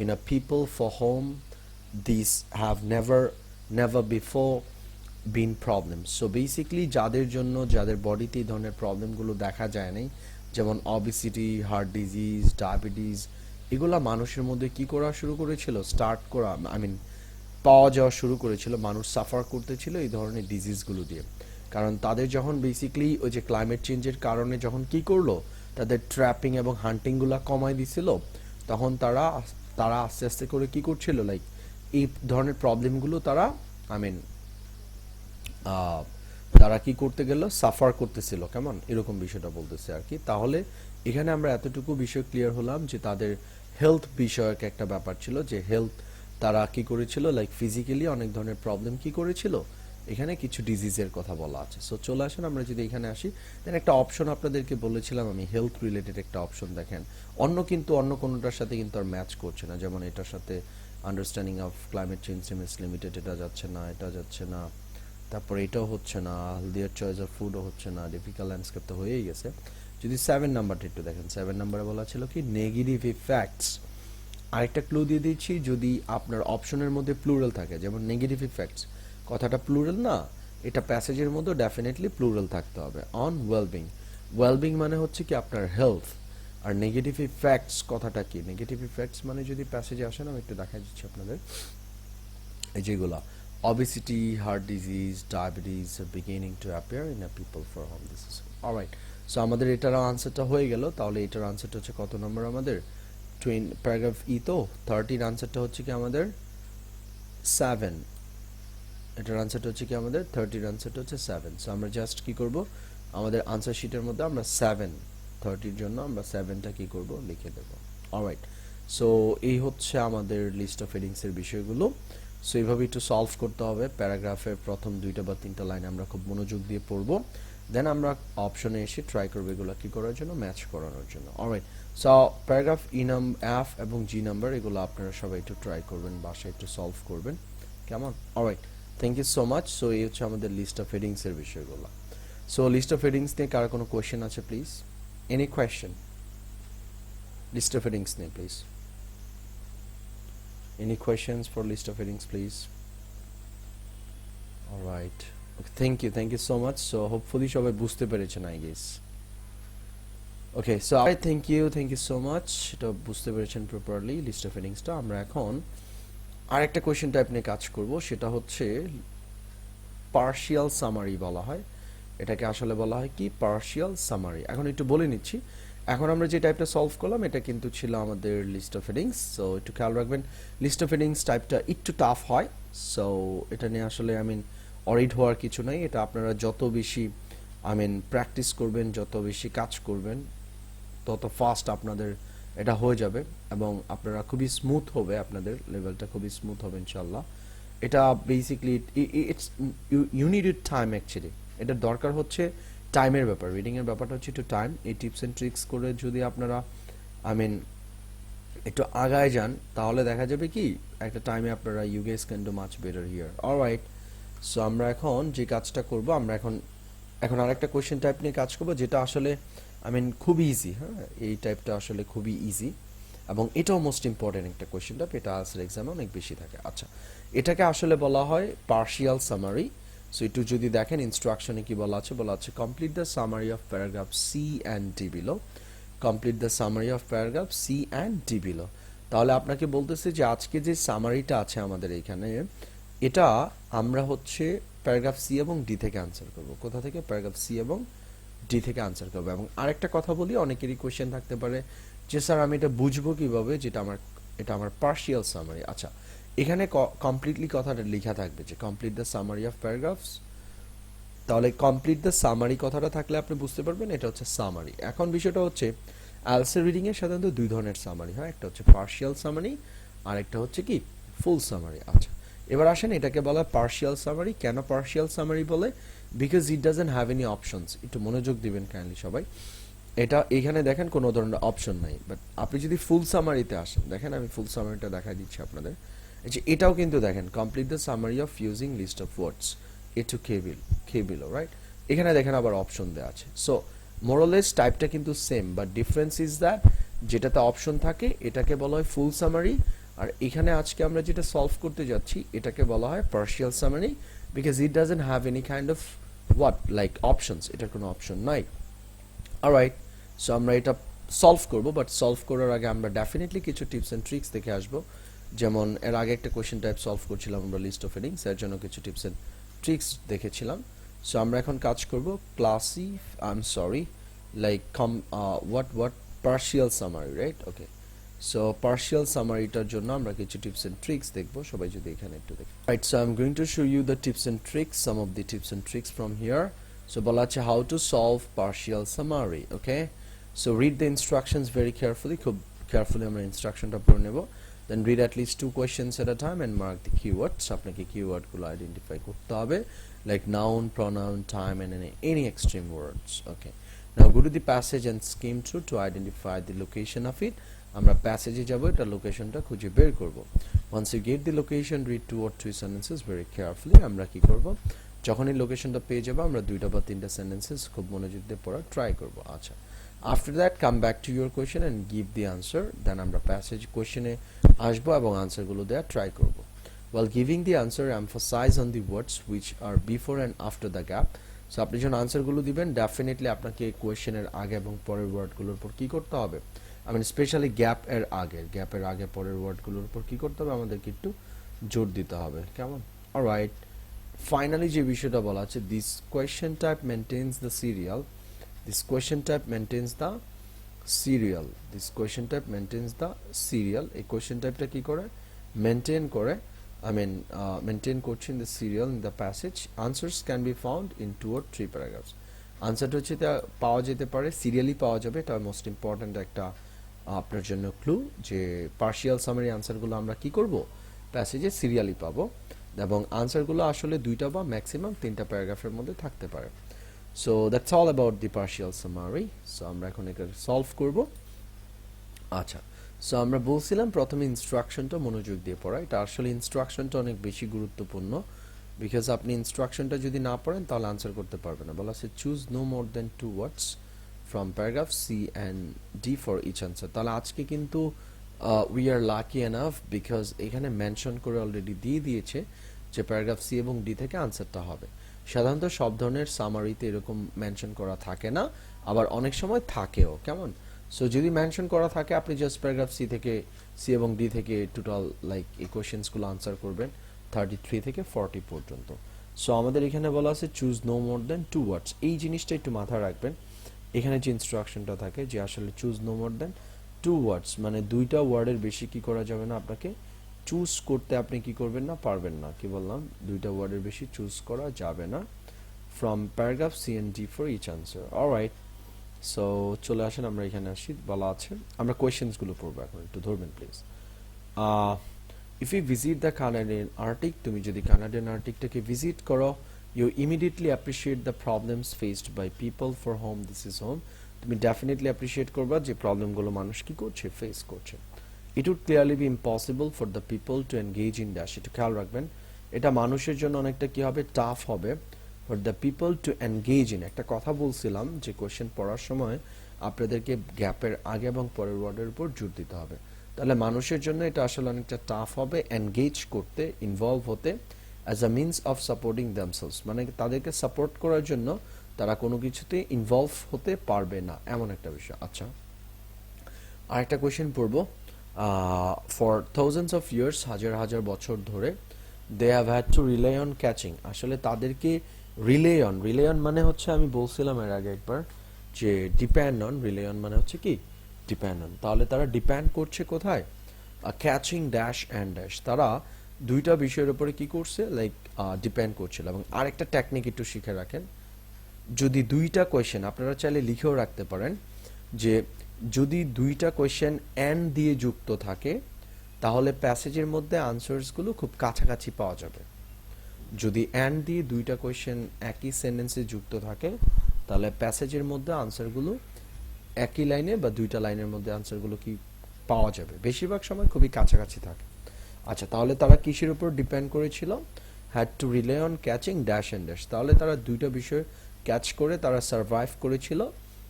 in a people for whom these have never before been problems. So basically যাদের জন্য, যাদের বডিতে এই ধরনের প্রবলেমগুলো দেখা যায় নাই, যেমন obesity, heart disease, diabetes, এগুলা মানুষের মধ্যে কি করা শুরু করেছিল, পাওয়া যাওয়া শুরু করেছিল, মানুষ সাফার করতেছিল এই ধরনের ডিজিজগুলো দিয়ে, কারণ তাদের যখন বেসিক্যালি ওই যে ক্লাইমেট চেঞ্জের কারণে যখন কি করলো, তাদের ট্র্যাপিং এবং হান্টিংগুলো কমাই দিছিল, তখন তারা আস্তে আস্তে করে কি করছিল, লাইক এই ধরনের প্রবলেমগুলো তারা আই মিন তারা কি করতে গেল, সাফার করতেছিল, কেমন? এরকম বিষয়টা বলতেছে আর কি। তাহলে এখানে আমরা এতটুকু বিষয় ক্লিয়ার হলাম যে তাদের হেলথ বিষয়ক একটা ব্যাপার ছিল, যে হেলথ তারা কি করেছিল, লাইক ফিজিক্যালি অনেক ধরনের প্রবলেম কি করেছিল, এখানে কিছু ডিজিজের কথা বলা আছে। সো চলে আসেন আমরা যদি এখানে আসি, দেন একটা অপশন আপনাদেরকে বলেছিলাম আমি, হেলথ রিলেটেড একটা অপশন দেখেন, অন্য কোনোটার সাথে কিন্তু আর ম্যাচ করছে না, যেমন এটার সাথে understanding of climate change limited, এটা যাচ্ছে না, এটা যাচ্ছে না, তারপরে এটাও হচ্ছে না, হেলদিয়ার চয়েস অফ ফুডও হচ্ছে না, ডিফিকাল্ট ল্যান্ডস্কেপ তো হয়েই গেছে। যদি 7 নাম্বারটা একটু দেখেন, 7 নাম্বারে বলা ছিল কি নেগেটিভ ইফেক্টস। আরেকটা ক্লু দিয়ে দিচ্ছি, যদি আপনার অপশনের মধ্যে প্লুরাল থাকে, যেমন নেগেটিভ ইফেক্টস কথাটা প্লুরাল না, এটা প্যাসেজের মধ্যে ডেফিনেটলি প্লুরাল থাকতে হবে। অন ওয়েলবিং, ওয়েলবিং মানে হচ্ছে কি আপনার হেলথ। আর নেগেটিভ ইফেক্টস কথাটা কি, নেগেটিভ ইফেক্টস মানে যদি প্যাসেজে আসেন, আমি একটু দেখা দিচ্ছি আপনাদের, এই যেগুলা obesity, heart disease, diabetes are beginning to appear in a people for whom this is alright. So আমাদের এটার আনসারটা হয়ে গেল। তাহলে এটার আনসারটা হচ্ছে কত নম্বর আমাদের, প্যারাগ্রাফ ই তো 30 আনসারটা হচ্ছে কি আমাদের 7, এটার আনসারটা হচ্ছে কি আমাদের 30 আনসারটা হচ্ছে 7। সো আমরা জাস্ট কি করব, আমাদের আনসার শিটের মধ্যে আমরা 7, 30 জন্য আমরা 7টা কি করব, লিখে দেব। অলরাইট, সো এই হচ্ছে আমাদের লিস্ট অফ হেডিংস এর বিষয়গুলো। সো এইভাবে একটু সলভ করতে হবে। প্যারাগ্রাফের প্রথম 2টা বা 3টা লাইন আমরা খুব মনোযোগ দিয়ে পড়বো, দেন আমরা অপশনে এসে ট্রাই করবো এগুলো কি করার জন্য, ম্যাচ করানোর জন্য। অলরাইট, সো প্যারাগ্রাফ এফ এবং জি নাম্বার এগুলো আপনারা সবাই একটু ট্রাই করবেন, বাসায় একটু সলভ করবেন, কেমন? Alright, thank you so much. So এই হচ্ছে আমাদের লিস্ট অফ হেডিংস এর বিষয়গুলো। সো লিস্ট অফ হেডিংস নিয়ে কার কোনো কোয়েশ্চেন আছে please? Any question list of headings নিয়ে please? Any questions for list of headings, please? All right. Okay, thank you so much. So hopefully সবাই বুঝতে পেরেছেন, I guess. Okay, so I thank you so much. এটা বুঝতে পেরেছেন properly list of headings টা। আমরা এখন আরেকটা কোশ্চেন টাইপ নিয়ে কাজ করব, সেটা হচ্ছে পার্শিয়াল সামারি বলা হয়। এটাকে আসলে বলা হয় কি, পার্শিয়াল সামারি। এখন একটু বলে নিচ্ছি, এখন আমরা যে টাইপটা সলভ করলাম এটা কিন্তু ছিল আমাদের লিস্ট অফ হেডিংস। সো একটু খেয়াল রাখবেন, লিস্ট অফ হেডিংস টাইপটা একটু টাফ হয়। সো এটা নিয়ে আসলে অরিড হওয়ার কিছু নাই। এটা আপনারা যত বেশি প্র্যাকটিস করবেন, যত বেশি কাজ করবেন, তত ফাস্ট আপনাদের এটা হয়ে যাবে এবং আপনারা খুবই স্মুথ হবে, আপনাদের লেভেলটা খুবই স্মুথ হবে ইনশাল্লাহ। এটা basically it's you need it time actually. এটার দরকার হচ্ছে টাইমের ব্যাপার, রিডিং এর ব্যাপারটা হচ্ছে একটু টাইম। এই টিপস এন্ড ট্রিক্স করে যদি আপনারা একটু আগায় যান, তাহলে দেখা যাবে কি একটা টাইমে আপনারা you guess can do much better here. Alright, so আমরা এখন যে কাজটা করব, আমরা এখন আরেকটা কোশ্চেন টাইপ নিয়ে কাজ করব, যেটা আসলে খুবই ইজি। হ্যাঁ, এই টাইপটা আসলে খুবই ইজি এবং এটাও মোস্ট ইম্পর্টেন্ট একটা কোশ্চেন টাইপ, এটা আনসার এক্সামে অনেক বেশি থাকে। আচ্ছা, এটাকে আসলে বলা হয় পার্শিয়াল সামারি। সো একটু যদি দেখেন ইনস্ট্রাকশনে কি বলা আছে complete the summary of paragraph C and D below. Complete the summary of paragraph C and D below. তাহলে আপনাকে বলতেছে যে আজকে যে সামারিটা আছে আমাদের এখানে, এটা আমরা হচ্ছে প্যারাগ্রাফ সি এবং ডি থেকে আনসার করব। কোথা থেকে? প্যারাগ্রাফ সি এবং ডি থেকে আনসার করবো। এবং আরেকটা কথা বলি, অনেকেরই কোয়েশ্চেন থাকতে পারে যে স্যার আমি এটা বুঝবো কিভাবে যেটা এটা আমার পার্শিয়াল সামারি। আচ্ছা, এখানে কমপ্লিটলি কথাটা লেখা থাকবে যে complete the summary of paragraphs. তাহলে কমপ্লিট দ্য সামারি কথাটা থাকলে আপনি বুঝতে পারবেন এটা হচ্ছে সামারি। এখন বিষয়টা হচ্ছে আইএলটিএস রিডিং এর সাধারণত দুই ধরনের সামারি হয়, একটা হচ্ছে পার্শিয়াল সামারি আর একটা হচ্ছে কি ফুল সামারি। আচ্ছা, এবার আসেন এটাকে বলা হয় পার্শিয়াল সামারি। কেন পার্শিয়াল সামারি বলে? Because it doesn't have any options. একটু মনোযোগ দিবেন কাইন্ডলি সবাই। এটা এখানে দেখেন কোনো ধরনের অপশন নাই, বাট আপনি যদি ফুল সামারিতে আসেন, দেখেন আমি ফুল সামারিটা দেখাই দিচ্ছি আপনাদের। এটাও কিন্তু দেখেন complete the summary of using list of words A to K below, right? এখানে দেখেন আবার অপশন দেওয়া আছে। সো মোরলেস টাইপটা কিন্তু same, but difference is that যেটাতে অপশন থাকে এটাকে বলা হয় ফুল সামারি, আর এখানে আজকে আমরা যেটা সলভ করতে যাচ্ছি এটাকে বলা হয় partial summary, because it doesn't have any kind of like options, এটার কোনো অপশন নাই। অলরাইট, সো আমরা এটা সলভ করব, বাট সলভ করার আগে আমরা ডেফিনেটলি কিছু টিপস অ্যান্ড ট্রিক্স দেখে আসবো। যেমন এর আগে একটা কোয়েশ্চেন টাইপ সলভ করছিলাম আমরা লিস্ট অফ হেডিংস, এর জন্য কিছু টিপস অ্যান্ড ট্রিক্স দেখেছিলাম। সো আমরা এখন কাজ করব what partial summary, right? Okay, so partial সামারিটার জন্য আমরা কিছু টিপস এন্ড ট্রিক্স দেখব, সবাই যদি এখানে একটু দেখি। Right, so I am going to show you the tips and tricks, some of the tips and tricks from here. So বলা আছে how to solve partial summary. Okay, so read the instructions very carefully, খুব carefully আমরা ইনস্ট্রাকশনটা পড়ে নেব। Then read at least 2 questions at a time and mark the keywords. আপনাকে কিওয়ার্ডগুলো identify করতে হবে, like noun, pronoun, time and any extreme words. Okay, now go to the passage and skim through to identify the location of it. আমরা প্যাসেজে যাব, এটা লোকেশনটা খুঁজে বের করব। Once you get the location, read 2 or 3 sentences very carefully. আমরা কি করব, যখনই লোকেশনটা পেয়ে যাবো আমরা দুইটা বা তিনটা সেন্টেন্সেস খুব মনোযোগ দিয়ে পড়ার ট্রাই করব। আচ্ছা, after that come back to your question and give the answer, then আমরা প্যাসেজ কোয়েশ্চেনে আসবো এবং আনসারগুলো দেওয়ার ট্রাই করব। While giving the answer, emphasize on the words which are before and after the gap. So আপনি যখন আনসারগুলো দিবেন ডেফিনেটলি আপনাকে কোয়েশ্চেনের আগে এবং পরের ওয়ার্ডগুলোর উপর কি করতে হবে, আই মিন স্পেশালি গ্যাপের আগে পরের ওয়ার্ডগুলোর উপর কি করতে হবে, আমাদেরকে একটু জোর দিতে হবে, কেমন? অলরাইট, ফাইনালি যে বিষয়টা বলা আছে, this question type maintains the serial, this question type maintains the serial, this question type maintains the serial, এই কোয়েশ্চেন টাইপটা কি করে, মেনটেন করে, maintain করছে in the serial in the passage. Answers can be found in 2 or 3 paragraphs. আনসারটা হচ্ছে পাওয়া যেতে পারে, সিরিয়ালি পাওয়া যাবে, এটা মোস্ট ইম্পর্ট্যান্ট একটা আপনার জন্য ক্লু, যে পার্শিয়াল সামারি আনসারগুলো আমরা কি করব, প্যাসেজে সিরিয়ালি পাবো, এবং আনসারগুলো আসলে 2টা বা ম্যাক্সিমাম 3টা প্যারাগ্রাফের মধ্যে থাকতে পারে। So that's all about the partial summary. So আমরা এখন এটা সলভ করব। আচ্ছা, সো আমরা বলছিলাম প্রথমে ইনস্ট্রাকশনটা মনোযোগ দিয়ে পড়া, এটা আসলে ইনস্ট্রাকশনটা অনেক বেশি গুরুত্বপূর্ণ, বিকজ আপনি ইনস্ট্রাকশনটা যদি না পড়েন তাহলে আনসার করতে পারবেন না। বলা আছে choose no more than 2 words from paragraph C and D for each answer. তাহলে আজকে কিন্তু we are lucky enough, because এখানে মেনশন করে অলরেডি দিয়ে দিয়েছে যে প্যারাগ্রাফ সি এবং ডি থেকে আনসারটা হবে। সাধারণত সব ধরনের সামারিতে এরকম মেনশন করা থাকে না, আবার অনেক সময় থাকেও, কেমন? সো যদি মেনশন করা থাকে আপনি জাস্ট প্যারাগ্রাফ সি এবং ডি থেকে টোটাল লাইক এই কোয়েশ্চেন্সগুলো আনসার করবেন 33 থেকে 40 পর্যন্ত। সো আমাদের এখানে বলা আছে চুজ নো মোর দেন 2 ওয়ার্ডস, এই জিনিসটা একটু মাথায় রাখবেন। এখানে যে ইনস্ট্রাকশনটা থাকে যে আসলে চুজ নো মোর দেন 2 ওয়ার্ডস, মানে 2টা ওয়ার্ডের বেশি কি করা যাবে না, আপনাকে চুজ করতে আপনি কি করবেন না, পারবেন না। কি বললাম, 2টা ওয়ার্ডের বেশি চুজ করা যাবে না from paragraph C and D for each answer. Alright, so চলে আসেন আমরা এখানে আসি, বলা আছে আমরা কোয়েশ্চেন্সগুলো পড়বো এখন, একটু ধরবেন please. If you visit the Canadian Arctic, তুমি যদি কানাডিয়ান আর্টিকটাকে ভিজিট করো, you immediately appreciate the problems faced by people for home this is home, তুমি ডেফিনেটলি অ্যাপ্রিসিয়েট করবা যে প্রবলেমগুলো মানুষ কি করছে, ফেস করছে। It would clearly be impossible for the people to engage in dash, একটু খেয়াল রাখবেন, এটা মানুষের জন্য অনেকটা কি হবে, টাফ হবে, for the people to engage in. একটা কথা বলছিলাম যে কোয়েশ্চেন পড়ার সময় আপনাদেরকে গ্যাপের আগে এবং পরের ওয়ার্ডের উপর জোর দিতে হবে, তাহলে মানুষের জন্য এটা আসলে অনেকটা টাফ হবে এনগেজ করতে, ইনভলভ হতে, as a means of supporting themselves, মানে তাদেরকে সাপোর্ট করার জন্য তারা কোনো কিছুতে ইনভলভ হতে পারবে না, এমন একটা বিষয়। আচ্ছা, আরেকটা কোয়েশ্চেন পড়বো, ফর থাউজেন্ডস অফ ইয়ার্স, হাজার হাজার বছর ধরে, they have had to rely on catching, আসলে তাদেরকে রিলাই অন মানে হচ্ছে, আমি বলছিলাম এর আগে একবার যে ডিপেন্ড অন, রিলাই অন মানে হচ্ছে কি, ডিপেন্ড অন, তাহলে তারা ডিপেন্ড করছে কোথায়, ক্যাচিং ড্যাশ অ্যান্ড ড্যাশ, তারা 2টা বিষয়ের উপরে কি করছে, লাইক ডিপেন্ড করছিল। এবং আরেকটা টেকনিক একটু শিখে রাখেন, যদি 2টা কোয়েশ্চেন, আপনারা চাইলে লিখেও রাখতে পারেন, যে যদি 2টা কোয়েশ্চেন অ্যান্ড দিয়ে যুক্ত থাকে তাহলে প্যাসেজের মধ্যে আনসারসগুলো খুব কাছাকাছি পাওয়া যাবে। যদি অ্যান্ড দিয়ে 2টা কোয়েশ্চেন একই সেন্টেন্সে যুক্ত থাকে তাহলে প্যাসেজের মধ্যে আনসারগুলো একই লাইনে বা 2টা লাইনের মধ্যে আনসারগুলো কি পাওয়া যাবে, বেশিরভাগ সময় খুবই কাছাকাছি থাকে। আচ্ছা, তাহলে তারা কিসের উপর ডিপেন্ড করেছিল, had to rely on catching dash and dash, তাহলে তারা 2টা বিষয় ক্যাচ করে তারা সার্ভাইভ করেছিল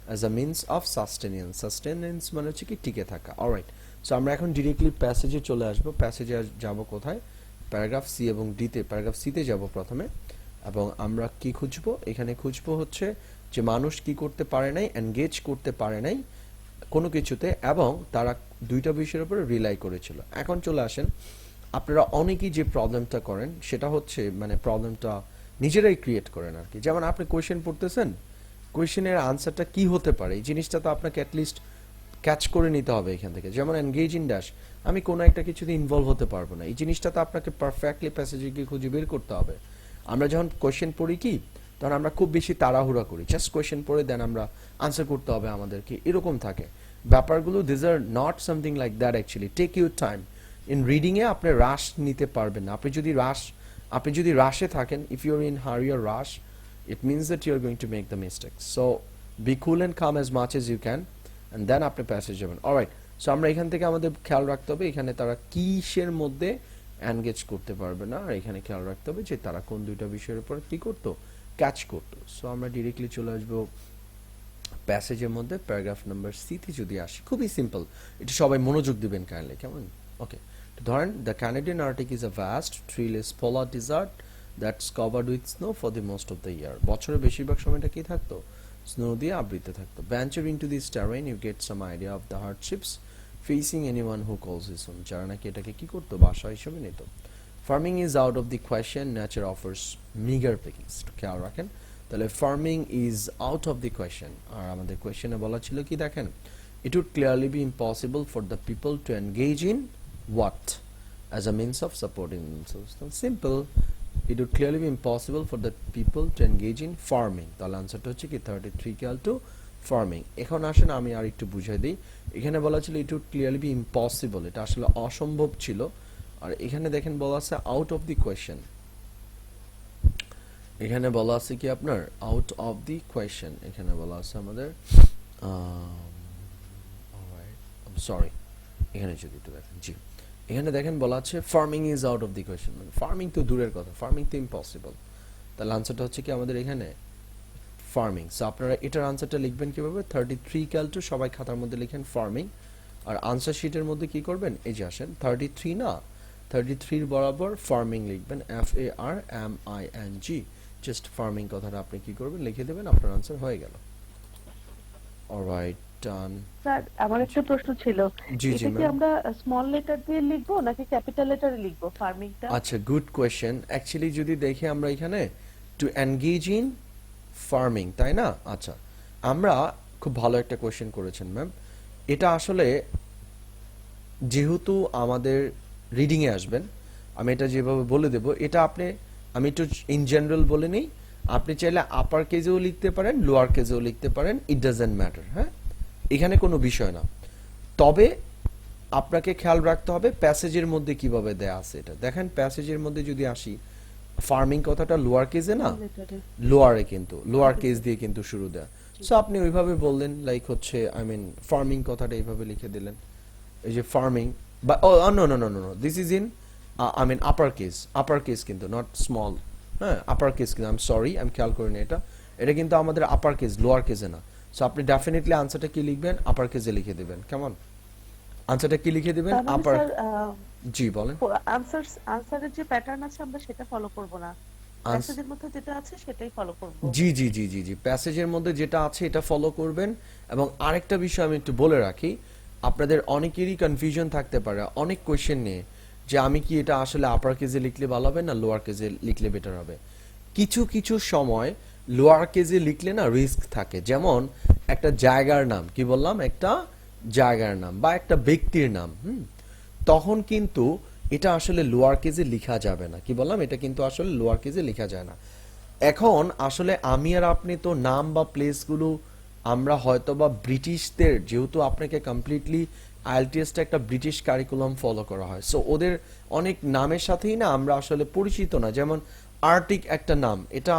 as a means of sustenance মানে হচ্ছে কি টিকে থাকা। অলরাইট, সো আমরা এখন ডিরেক্টলি প্যাসেজে চলে আসবো। প্যাসেজে যাব কোথায়, প্যারাগ্রাফ সি এবং ডিতে, প্যারাগ্রাফ সিতে যাব প্রথমে, এবং আমরা কি খুঁজবো, এখানে খুঁজবো হচ্ছে যে মানুষ কি করতে পারে নাই, এনগেজ করতে পারে নাই কোনো কিছুতে, এবং তারা 2টা বিষয়ের উপরে রিলাই করেছিল। এখন চলে আসেন, আপনারা অনেকেই যে প্রবলেমটা করেন সেটা হচ্ছে, মানে প্রবলেমটা নিজেরাই ক্রিয়েট করেন আর কি। যেমন আপনি কোয়েশ্চেন পড়তেছেন, কোয়েশ্চেনের আনসারটা কি হতে পারে, এই জিনিসটা তো আপনাকে অ্যাটলিস্ট ক্যাচ করে নিতে হবে এখান থেকে। যেমন এনগেজ ইন ড্যাশ, আমি কোনো একটা কিছুতে ইনভলভ হতে পারবো না, এই জিনিসটা তো আপনাকে পারফেক্টলি প্যাসেজে গিয়ে খুঁজে বের করতে হবে। আমরা যখন কোয়েশ্চেন পড়ি কি, তখন আমরা খুব বেশি তাড়াহুড়া করি, জাস্ট কোয়েশ্চেন পড়ে দেন আমরা আনসার করতে হবে আমাদেরকে, এরকম থাকে ব্যাপারগুলো। This are not something like that actually, take your time. In রিডিংয়ে আপনি রাশ নিতে পারবেন না, আপনি যদি রাশে থাকেন, if you are in hurry or rush, it means that you are going to make the mistakes. So be cool and calm as much as you can, and then আপনি প্যাসেজ যাবেন। Alright, so আমরা এখান থেকে আমাদের খেয়াল রাখতে হবে এখানে তারা কিসের মধ্যে এনগেজ করতে পারবে না। আর এখানে খেয়াল রাখতে হবে যে তারা কোন দুইটা বিষয়ের উপর কি করতো, ক্যাচ করতো। সো আমরা ডিরেক্টলি চলে আসবো প্যাসেজের মধ্যে প্যারাগ্রাফ নাম্বার সিতে যদি আসি, খুবই সিম্পল, এটা সবাই মনোযোগ দিবেন কাইন্ডলি, কেমন? ওকে, ধরেন the Canadian Arctic is a vast treeless polar desert that's covered with snow for the most of the year. বছরের বেশিরভাগ সময়টা কি থাকতো, স্নো দিয়ে আবৃত থাকতো। Venture into this terrain you get some idea of the hardships facing anyone who calls his home. যারা নাকি এটাকে কি করতো, বাসা হিসেবে নিত। Farming is out of the question, nature offers meagre pickings. খেয়াল রাখেন, তাহলে farming is out of the question. আর আমাদের কোয়েশ্চেনে বলা ছিল কি, দেখেন, it would clearly be impossible for the people to engage in what as a means of supporting themselves. So simple, it would clearly be impossible for the people to engage in farming. তাহলে আনসারটা হচ্ছে কি 33 equal to farming. এখন আসেন আমি আর একটু বুঝাই দিই। এখানে বলা ছিল it would clearly be impossible, এটা আসলে অসম্ভব ছিল। আর এখানে দেখেন বলা আছে আউট অফ দি কোয়েশ্চেন, এখানে বলা আছে কি আপনার আউট অফ দি কোয়েশ্চেন, এখানে বলা আছে আমাদের সরি, এখানে যদি একটু দেখেন, জি এখানে দেখেন বলা আছে farming is out of the question, মানে ফার্মিং তো দূরের কথা, ফার্মিং তো ইম্পসিবল। তাহলে আনসারটা হচ্ছে কি আমাদের এখানে ফার্মিং। সো আপনারা এটার আনসারটা লিখবেন কিভাবে, 33 ইকুয়াল টু, সবাই খাতার মধ্যে লিখেন ফার্মিং। আর আনসার শিটের মধ্যে কি করবেন, এই যে আসেন 33 না, 33 বরাবর ফার্মিং লিখবেন, FARMING, জাস্ট ফার্মিং কথাটা আপনি কি করবেন, লিখে দেবেন, আপনার আনসার হয়ে গেল। অলরাইট, ডান। স্যার আমার একটা প্রশ্ন ছিল, জি জি এটা কি ম্যাম। আমরা স্মল লেটার দিয়ে লিখবো নাকি ক্যাপিটাল লেটারে লিখবো ফার্মিংটা? আচ্ছা, গুড কোয়েশ্চেন। অ্যাকচুয়ালি যদি দেখি আমরা এখানে টু এনগেজ ইন ফার্মিং, তাই না? আচ্ছা, আমরা খুব ভালো একটা কোয়েশ্চেন করেছেন ম্যাম। এটা আসলে যেহেতু আমাদের রিডিং এ আসবেন, আমি এটা যেভাবে বলে দেব, এটা আপনি, আমি একটু ইন জেনারেল বলে নিই, আপনি চাইলে আপার কেজেও লিখতে পারেন, লোয়ার কেজেও লিখতে পারেন, ইট ডাজন্ট ম্যাটার। হ্যাঁ, এখানে কোনো বিষয় না। তবে আপনাকে খেয়াল রাখতে হবে প্যাসেজের মধ্যে কিভাবে দেয়া আছে। এটা দেখেন, প্যাসেজের মধ্যে যদি আসি, ফার্মিং কথাটা লোয়ার কেজে না, লোয়ারে, কিন্তু লোয়ার কেজ দিয়ে কিন্তু শুরু দেয়া। সো আপনি ওইভাবে বললেন, লাইক হচ্ছে আই মিন ফার্মিং কথাটা এইভাবে লিখে দিলেন, এই যে ফার্মিং, বা no no no no no, this is in I mean upper case কিন্তু নট স্মল। হ্যাঁ, আপার কেস কিন্তু, আমি সরি, আমি খেয়াল করিনি এটা, এটা কিন্তু আমাদের আপার কেস, লোয়ার কেজে না। সো আপনি ডেফিনেটলি আনসারটা কি লিখবেন, আপার কেজে লিখে দিবেন, কেমন? আনসারটা কি লিখে দিবেন, আপার। জি বলেন। আনসারের যে প্যাটার্ন আছে আমরা সেটা ফলো করব না, প্যাসেজের মধ্যে যেটা আছে সেটাই ফলো করব। জি জি জি জি জি, প্যাসেজের মধ্যে যেটা আছে এটা ফলো করবেন। এবং আরেকটা বিষয় আমি একটু বলে রাখি, আপনাদের অনেকেরই কনফিউশন থাকতে পারে অনেক কোয়েশ্চেন নিয়ে, যে আমি কি এটা আসলে আপার কেজে লিখলে ভালো হবে না লোয়ার কেজে লিখলে বেটার হবে। কিছু কিছু সময় লোয়ার কেজে লিখলে না রিস্ক থাকে, যেমন একটা জায়গার নাম, কি বললাম, একটা জায়গার নাম বা একটা ব্যক্তির নাম, তখন কিন্তু এটা আসলে লোয়ার কেজে লেখা যাবে না। কি বললাম, এটা কিন্তু আসলে লোয়ার কেজে লেখা যায় না। এখন আসলে আমি আর আপনি তো নাম বা প্লেসগুলো, আমরা হয়তো বা ব্রিটিশদের, যেহেতু আপনাকে কমপ্লিটলি আইএলটিএসটা একটা ব্রিটিশ কারিকুলাম ফলো করা হয়, সো ওদের অনেক নামের সাথেই না আমরা আসলে পরিচিত না। যেমন আর্টিক একটা নাম, এটা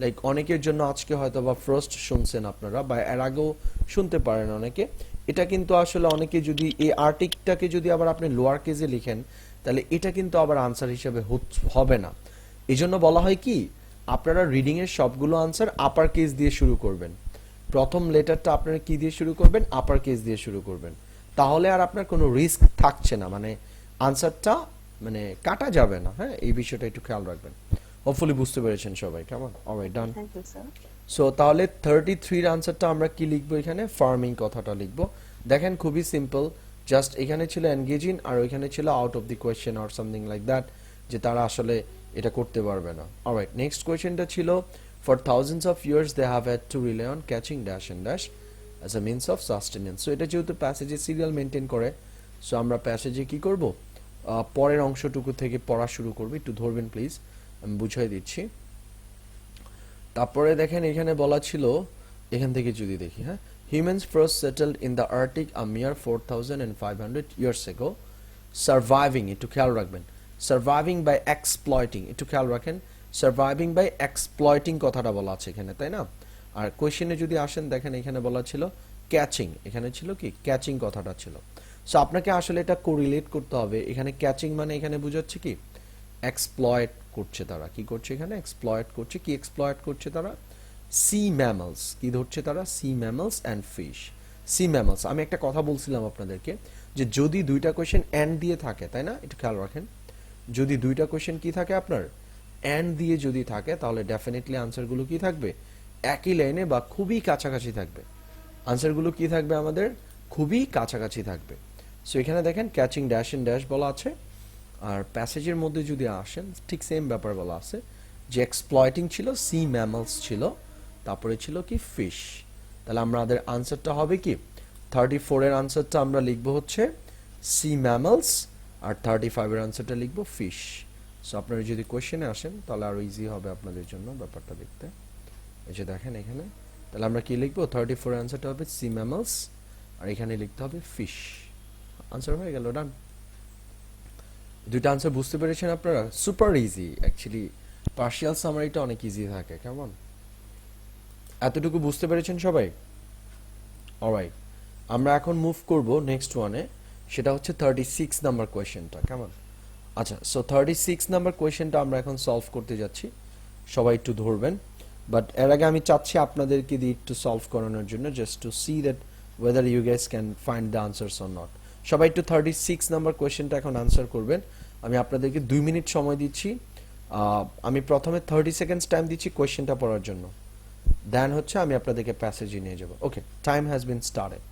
লাইক অনেকের জন্য আজকে হয়তো বা ফার্স্ট শুনছেন আপনারা, বা এর আগেও শুনতে পারেন অনেকে। এটা কিন্তু আসলে অনেকে যদি এই আর্টিকটাকে যদি আবার আপনি লোয়ার কেজে লিখেন, তাহলে এটা কিন্তু আবার আনসার হিসেবে হবে না। এই জন্য বলা হয় কি, আপনারা রিডিং এর সবগুলো আনসার আপার কেস দিয়ে শুরু করবেন। প্রথম লেটারটা আপনারা কি দিয়ে শুরু করবেন, আপার কেস দিয়ে শুরু করবেন। তাহলে আর আপনার কোনো রিস্ক থাকছে না, মানে আনসারটা মানে কাটা যাবে না। হ্যাঁ, এই বিষয়টা একটু খেয়াল রাখবেন। হোপফুলি বুঝতে পেরেছেন সবাই, কেমন? Alright, done. Thank you sir. So তাহলে 33 এর আনসারটা আমরা কি লিখবো, এখানে ফার্মিং কথাটা লিখবো। দেখেন খুবই সিম্পল, জাস্ট এখানে ছিল এনগেজিং আর ওইখানে ছিল out of the question or something like that, যে তারা আসলে এটা করতে পারবে না। অলরাইট, নেক্সট কোয়েশ্চেনটা ছিল for thousands of years they have had to rely on catching dash and dash as a means of sustenance. So এটা যেহেতু প্যাসেজে সিরিয়াল মেনটেন করে, সো আমরা প্যাসেজে কি করব, পরের অংশটুকু থেকে পড়া শুরু করব। একটু ধরবেন প্লিজ, আমি বুঝাই দিচ্ছি। তারপরে দেখেন এখানে বলা ছিল, এখান থেকে যদি দেখি, হ্যাঁ, humans first settled in the Arctic a mere 4,500 years ago, surviving, একটু খেয়াল রাখবেন, surviving by exploiting, একটু খেয়াল রাখেন, surviving by exploiting কথাটা বলা আছে এখানে, তাই না? আর কোয়েশ্চেনে যদি আসেন, দেখেন এখানে বলা ছিল ক্যাচিং, এখানে ছিল কি ক্যাচিং কথাটা ছিল। সো আপনাকে আসলে এটা কোরিলেট করতে হবে। এখানে ক্যাচিং মানে এখানে বোঝাচ্ছে কি এক্সপ্লয়েট করছে তারা, কি করছে এখানে এক্সপ্লয়েট করছে, কি এক্সপ্লয়েট করছে তারা, সি ম্যামলস, কি ধরছে তারা, sea mammals and fish. Sea mammals, আমি একটা কথা বলছিলাম আপনাদেরকে যে যদি দুইটা কোয়েশ্চেন অ্যান্ড দিয়ে থাকে, তাই না, একটু খেয়াল রাখেন, যদি দুইটা কোয়েশ্চেন কি থাকে আপনার অ্যান্ড দিয়ে যদি থাকে তাহলে ডেফিনেটলি আনসারগুলো কি থাকবে, একই লাইনে বা খুবই কাছাকাছি থাকবে। আনসারগুলো কি থাকবে আমাদের, খুবই কাছাকাছি থাকবে। সো এখানে দেখেন ক্যাচিং ড্যাশ ইন ড্যাশ বলা আছে, আর প্যাসেজের মধ্যে যদি আসেন ঠিক সেম ব্যাপার বলা আছে যে এক্সপ্লয়টিং ছিল, সি ম্যামলস ছিল, তারপরে ছিল কি ফিশ। তাহলে আমাদের আনসারটা হবে কি 34 এর আনসারটা আমরা লিখবো হচ্ছে সি ম্যামলস, আর 35 এর আনসারটা লিখবো ফিশ। সো আপনারা যদি কোশ্চেনে আসেন তাহলে আরো ইজি হবে আপনাদের জন্য ব্যাপারটা দেখতে। এই যে দেখেন এখানে, তাহলে আমরা কি লিখবো, 34 এর আনসারটা হবে সি ম্যামলস, আর এখানে লিখতে হবে ফিশ। আনসার হয়ে গেল, ডান। দুইটা আনসার বুঝতে পেরেছেন আপনারা, সুপার ইজি অ্যাকচুয়ালি, পার্শিয়াল সামারিটা অনেক ইজি থাকে, কেমন এতটুকু বুঝতে পেরেছেন সবাই? অলরাইট, আমরা এখন মুভ করব নেক্সট ওয়ানে, সেটা হচ্ছে 36 নাম্বার কোয়েশ্চেনটা, কেমন? আচ্ছা, সো 36 নাম্বার কোয়েশ্চেনটা আমরা এখন সলভ করতে যাচ্ছি, সবাই একটু ধরবেন। বাট এর আগে আমি চাচ্ছি আপনাদেরকে দিয়ে একটু সলভ করানোর জন্য, just to see that whether you guys can find the answers or not. সবাই একটু 36 নাম্বার কোয়েশ্চেনটা এখন আনসার করবেন। আমি আপনাদেরকে 2 মিনিট সময় দিচ্ছি। আমি প্রথমে 30 সেকেন্ডস টাইম দিচ্ছি কোয়েশ্চেনটা পড়ার জন্য, দেন হচ্ছে আমি আপনাদেরকে প্যাসেজে নিয়ে যাব। ওকে, টাইম হ্যাজ বিন স্টার্টেড।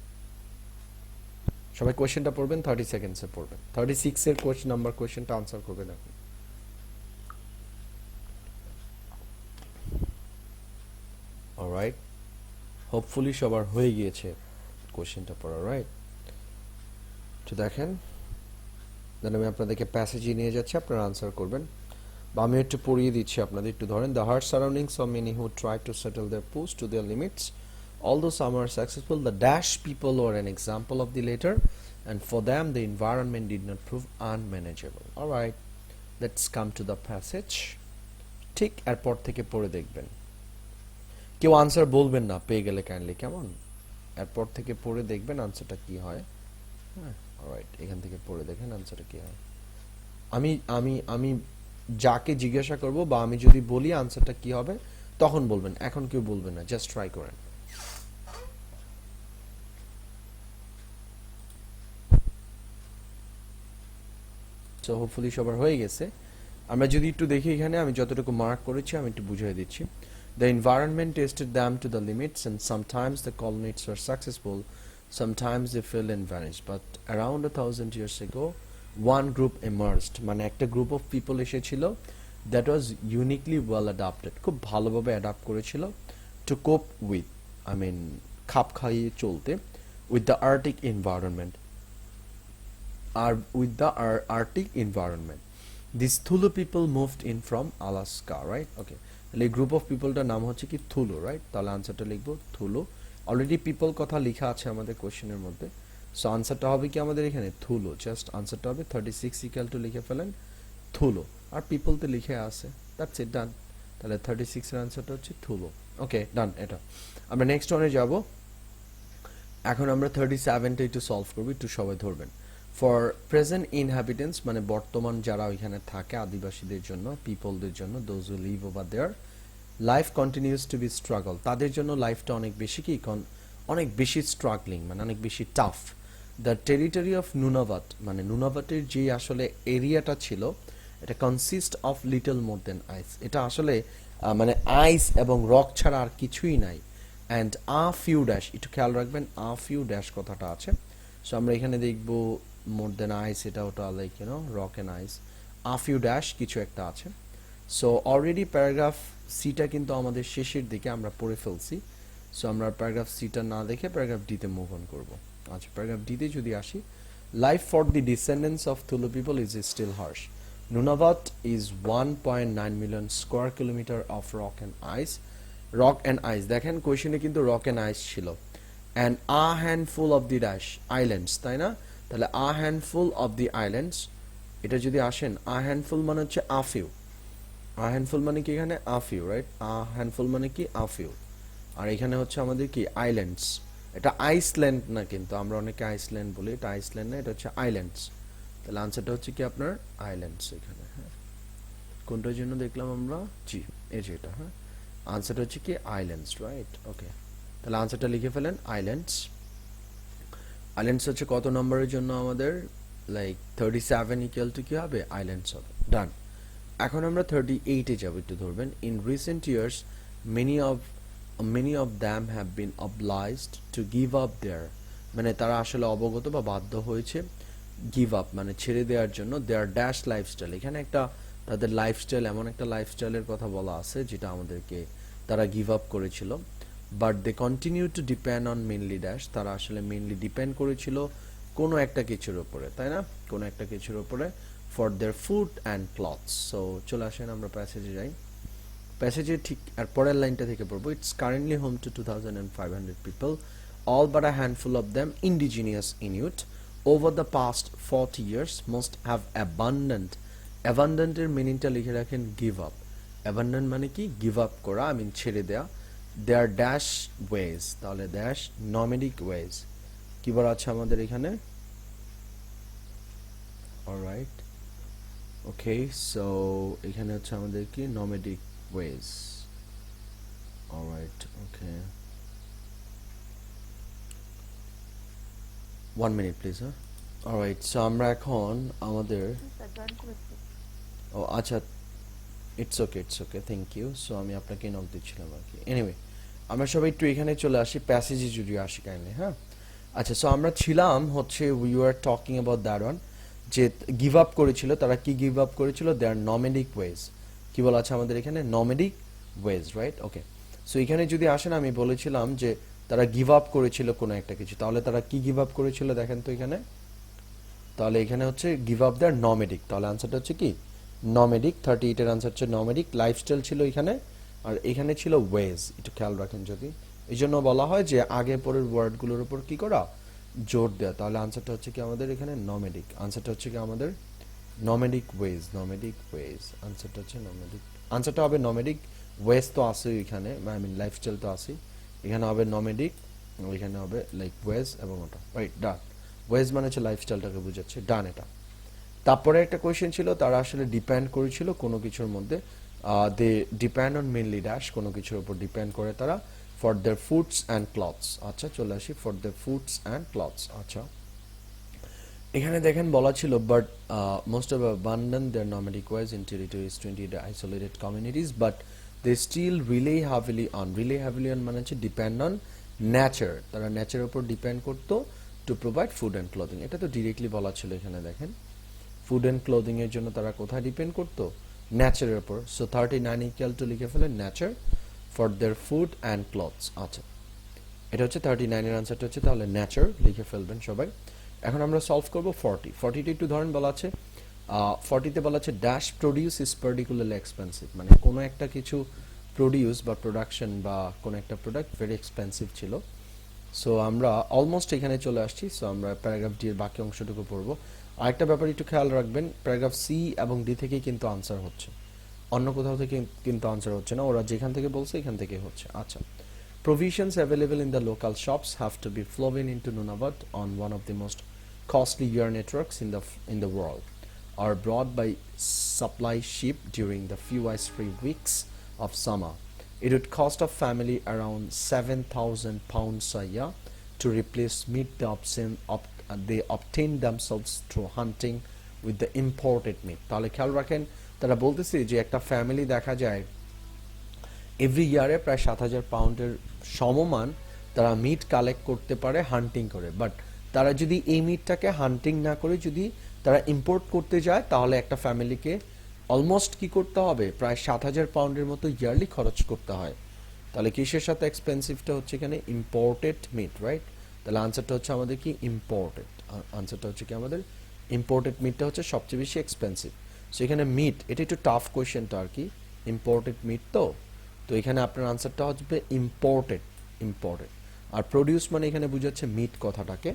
সবাই কোয়েশ্চেনটা পড়বেন, 30 সেকেন্ডসে পড়বেন। 36 এর কোয়েশ্চেন নাম্বার কোয়েশ্চেনটা আনসার করবেন এখন। অলরাইট, হোপফুলি সবার হয়ে গিয়েছে কোয়েশ্চেনটা পড়া, রাইট? তো দেখেন, দেন আমি আপনাদেরকে প্যাসেজে নিয়ে যাচ্ছি, আপনারা আনসার করবেন, বা আমি একটু পড়িয়ে দিচ্ছি আপনাদের, একটু ধরেন। The hard surroundings of many who try to settle there post to their limits, although some are successful, the dash people were an example of the latter, and for them the environment did not prove unmanageable. All right, let's come to the passage. ঠিক এরপর থেকে পড়ে দেখবেন, কেউ answer বলবেন না পেয়ে গেলে কাইন্ডলি, কেমন? এরপর থেকে পড়ে দেখবেন আনসারটা কি হয়। হ্যাঁ, অলরাইট, এখান থেকে পড়ে দেখেন আনসারটা কি হয়। আমি আমি আমি যাকে জিজ্ঞাসা করব বা আমি যদি বলি আনসারটা কি হবে তখন বলবেন, এখন কেউ বলবেন না, জাস্ট ট্রাই করেন। সো হোপফুলি সবার হয়ে গেছে। আমরা যদি একটু দেখি এখানে আমি যতটুকু মার্ক করেছি আমি একটু বুঝিয়ে দিচ্ছি। The environment tested them to the limits, and sometimes the colonists were successful, sometimes they failed and vanished. But around 1,000 years ago, one group emerged, মানে একটা গ্রুপ অফ পিপল এসেছিল, that was uniquely well adapted, খুব ভালোভাবে adapt করেছিল, to cope with, I mean খাপ খাইয়ে চলতে, with the Arctic environment, with the Arctic environment. These Thulu people moved in from Alaska, right? Okay, তাহলে এই group of পিপলটার নাম হচ্ছে কি থুলু, রাইট? তাহলে আনসারটা লিখবো থুলু। অলরেডি পিপল কথা লেখা আছে আমাদের কোশ্চেনের মধ্যে, সো আনসারটা হবে কি আমাদের এখানে থুলু। জাস্ট আনসারটা হবে 36 ইকুয়াল টু লিখে ফেলেন থুলু, আর পিপল তো লিখে আছে, দ্যাটস ইট, ডান। তাহলে 36 এর আনসারটা হচ্ছে থুলু। ওকে, ডান। এটা আমরা নেক্সট ওয়ানে যাব। এখন আমরা 37টা একটু সলভ করব, একটু সবাই ধরবেন। ফর প্রেজেন্ট ইনহ্যাবিটেন্টস, মানে বর্তমান যারা ওইখানে থাকে, আদিবাসীদের জন্য, পিপলদের জন্য, those who live over there, life continues to be struggle, তাদের জন্য লাইফটা অনেক বেশি কি, অনেক বেশি স্ট্রাগলিং, মানে অনেক বেশি টাফ। দ্য টেরিটরি অফ নুনাভাট, মানে নুনাভাটের যে আসলে এরিয়াটা ছিল, এটা consist of little more then ice, এটা আসলে মানে আইস এবং রক ছাড়া আর কিছুই নাই। অ্যান্ড আ ফিউ ড্যাশ, একটু খেয়াল রাখবেন আ ফিউ ড্যাশ কথাটা আছে। সো আমরা এখানে দেখব মোর দেন আইস, এটা ওটা like rock and ice, a few dash কিছু একটা আছে। সো অলরেডি প্যারাগ্রাফ সিটা কিন্তু আমাদের শেষের দিকে আমরা পড়ে ফেলছি। সো আমরা প্যারাগ্রাফ সিটা না দেখে প্যারাগ্রাফ ডিতে মুভ অন করবো। আচ্ছা, প্যারাগ্রাফ ডিতে যদি আসি, life for the descendants of Thule people is still harsh. Nunavut is 1.9 million square kilometer of rock and ice. Rock and ice, দেখেন কোয়েশ্চেনে কিন্তু রক অ্যান্ড আইস ছিল। And a handful of the dash islands, তাই না? তাহলে a handful of the islands, এটা যদি আসেন a handful মানে হচ্ছে a few, a handful মানে কি এখানে a few, right? a handful মানে কি a few, আর এখানে হচ্ছে আমাদের কি আইল্যান্ডস, এটা আইসল্যান্ড না, কিন্তু আমরা অনেকে আইসল্যান্ড বলি, এটা আইসল্যান্ড না, এটা হচ্ছে আইল্যান্ডস। তাহলে আনসারটা হচ্ছে কি আপনার আইল্যান্ডস এখানে, হ্যাঁ। কোনটার জন্য দেখলাম আমরা, জি এই যে এটা, হ্যাঁ। আনসারটা হচ্ছে কি আইল্যান্ডস, রাইট, ওকে। তাহলে আনসারটা লিখে ফেলেন আইল্যান্ডস। আইল্যান্ডস হচ্ছে কত নম্বরের জন্য আমাদের, লাইক 37 ইকুয়াল টু কি হবে, আইল্যান্ডস হবে, ডান। এখন আমরা 38-এ যাব, একটু ধরবেন। In recent years many of them have been obliged to give up their, মানে তারা আসলে অবগত বা বাধ্য হয়েছে গিভ আপ মানে ছেড়ে দেওয়ার জন্য দেয়ার ড্যাশ লাইফস্টাইল। এখানে একটা তাদের লাইফস্টাইল, এমন একটা লাইফস্টাইলের কথা বলা আছে যেটা আমাদেরকে তারা গিভ আপ করেছিল। But they continue to depend on mainly dash, তারা আসলে মেনলি ডিপেন্ড করেছিল কোনো একটা কিছুর উপরে, তাই না, কোনো একটা কিছুর উপরে, for their food and clothes. So চলে আসেন আমরা প্যাসেজে যাই। প্যাসেজে ঠিক আর পরের লাইনটা থেকে পড়বো। It's currently home to 2500 people, all but a handful of them indigenous Inuit. Over the past 40 years most have abandoned, abandoned এর মিনিংটা লিখে রাখেন গিভ আপ। abandon মানে কি, গিভ আপ করা, আই মিন ছেড়ে দেয়া। their dash ways, তাহলে dash nomadic ways কি বলা আছে আমাদের এখানে, অলরাইট, ওকে। সো এখানে হচ্ছে আমাদের কি nomadic ways, alright, okay, 1 minute please, huh? Alright, so আমরা এখন আমাদের, জয়েন করেছি। ও আচ্ছা, it's okay, thank you. So আমি আপনাকে নক দিচ্ছিলাম আর কি। এনিওয়ে, আমরা সবাই একটু এখানে চলে আসি, প্যাসেজে যদি আসি কাইন্ডলি, হ্যাঁ। আচ্ছা, সো আমরা ছিলাম হচ্ছে we are talking about that one, যে গিভ আপ করেছিল, তারা কি গিভ আপ করেছিল, দেয়ার নমেডিক ওয়েজ। কি বলা আছে আমাদের এখানে, নমেডিক ওয়েজ, রাইট, ওকে। সো এখানে যদি আসেন, আমি বলেছিলাম যে তারা গিভ আপ করেছিল কোনো একটা কিছু, তাহলে তারা কি গিভ আপ করেছিল দেখেন তো এখানে, তাহলে এখানে হচ্ছে গিভ আপ দেয়ার নমেডিক, তাহলে আনসারটা হচ্ছে কি নমেডিক। 38 এর আনসার হচ্ছে নমেডিক, লাইফস্টাইল ছিল এখানে, আর এখানে ছিল ওয়েজ, একটু খেয়াল রাখেন যদি। এই জন্য বলা হয় যে আগে পরের ওয়ার্ডগুলোর উপর কি করা, জোর দেওয়া। তাহলে আনসারটা হচ্ছে কি আমাদের এখানে নমেডিক, আনসারটা হচ্ছে কি আমাদের নমেডিক ওয়েজ, নমেডিক ওয়েজ, আনসারটা হচ্ছে নমেডিক, আনসারটা হবে নমেডিক ওয়েজ, তো আছে এখানে, আই মিন লাইফস্টাইল তো আছে, এখানে হবে নমেডিক, এখানে হবে লাইক ওয়েজ এবং ওটা, রাইট, ডান। ওয়েজ মানে হচ্ছে লাইফস্টাইলটাকে বোঝাচ্ছে, ডান এটা। তারপরে একটা কোয়েশ্চেন ছিল, তারা আসলে ডিপেন্ড করেছিল কোনো কিছুর মধ্যে, দে ডিপেন্ড অন মেনলি ড্যাশ, কোনো কিছুর উপর ডিপেন্ড করে তারা, for their foods and clothes. আচ্ছা চলে আসি, for their foods and clothes. আচ্ছা, এখানে দেখেন বলা ছিল, but most of abandon their nomadic ways in territories 20 isolated communities, but they still rely heavily on মানে হচ্ছে ডিপেন্ড অন নেচার, তারা নেচারের উপর ডিপেন্ড করতো two provide food and clothing. এটা তো ডিরেক্টলি বলা ছিল এখানে দেখেন, ফুড অ্যান্ড ক্লোদিং এর জন্য তারা কোথায় ডিপেন্ড করতো, নেচারের উপর। সো 39 ইকুয়াল টু লিখে ফেলেন nature for their food and clothes. আচ্ছা, এটা হচ্ছে 39 এর আনসারটা হচ্ছে তাহলে নেচার, লিখে ফেলবেন সবাই। এখন আমরা সলভ করব 40টা একটু ধরেন বলা আছে, 40তে বলা আছে dash produce is particularly expensive, মানে কোনো একটা কিছু প্রোডিউস বা প্রোডাকশন বা কোনো একটা প্রোডাক্ট ভেরি এক্সপেন্সিভ ছিল। সো আমরা অলমোস্ট এখানে চলে আসছি। সো আমরা প্যারাগ্রাফ ডি এর বাকি অংশটুকু পড়বো। আরেকটা ব্যাপার একটু খেয়াল রাখবেন, প্যারাগ্রাফ সি এবং ডি থেকেই কিন্তু আনসার হচ্ছে, অন্য কোথাও থেকে কিন্তু আনসার হচ্ছে না, ওরা যেখান থেকে বলছে এখান থেকে হচ্ছে। আচ্ছা, provisions available in the local shops have to be flown into Nunavut on one of the most costly air networks in the world, are brought by supply ship during the few ice-free weeks of summer. It would cost a family around 7,000 pounds a year to replace meat they obtain themselves through hunting with the imported meat. তাহলে খেয়াল রাখেন, তারা বলতেছে যে একটা family দেখা যায় every ইয়ারে প্রায় 7,000 পাউন্ডের সমমান তারা মিট কালেক্ট করতে পারে হান্টিং করে। বাট তারা যদি এই মিটটাকে হান্টিং না করে যদি তারা ইম্পোর্ট করতে যায়, তাহলে একটা ফ্যামিলিকে অলমোস্ট কি করতে হবে, প্রায় 7,000 পাউন্ডের মতো ইয়ারলি খরচ করতে হয়। তাহলে কিসের সাথে এক্সপেন্সিভটা হচ্ছে এখানে, ইম্পোর্টেড মিট, রাইট। তাহলে আনসারটা হচ্ছে আমাদের কি ইম্পোর্টেড, আনসারটা হচ্ছে কি আমাদের ইম্পোর্টেড মিটটা হচ্ছে সবচেয়ে বেশি এক্সপেন্সিভ। সো এখানে মিট, এটা একটু টাফ কোয়েশ্চেনটা আর কি, ইম্পোর্টেড মিট তো এখানে আপনার আনসারটা হবে ইম্পোর্টেড, আর প্রোডিউস মানে এখানে বুঝাচ্ছে মিট কথাটাকে।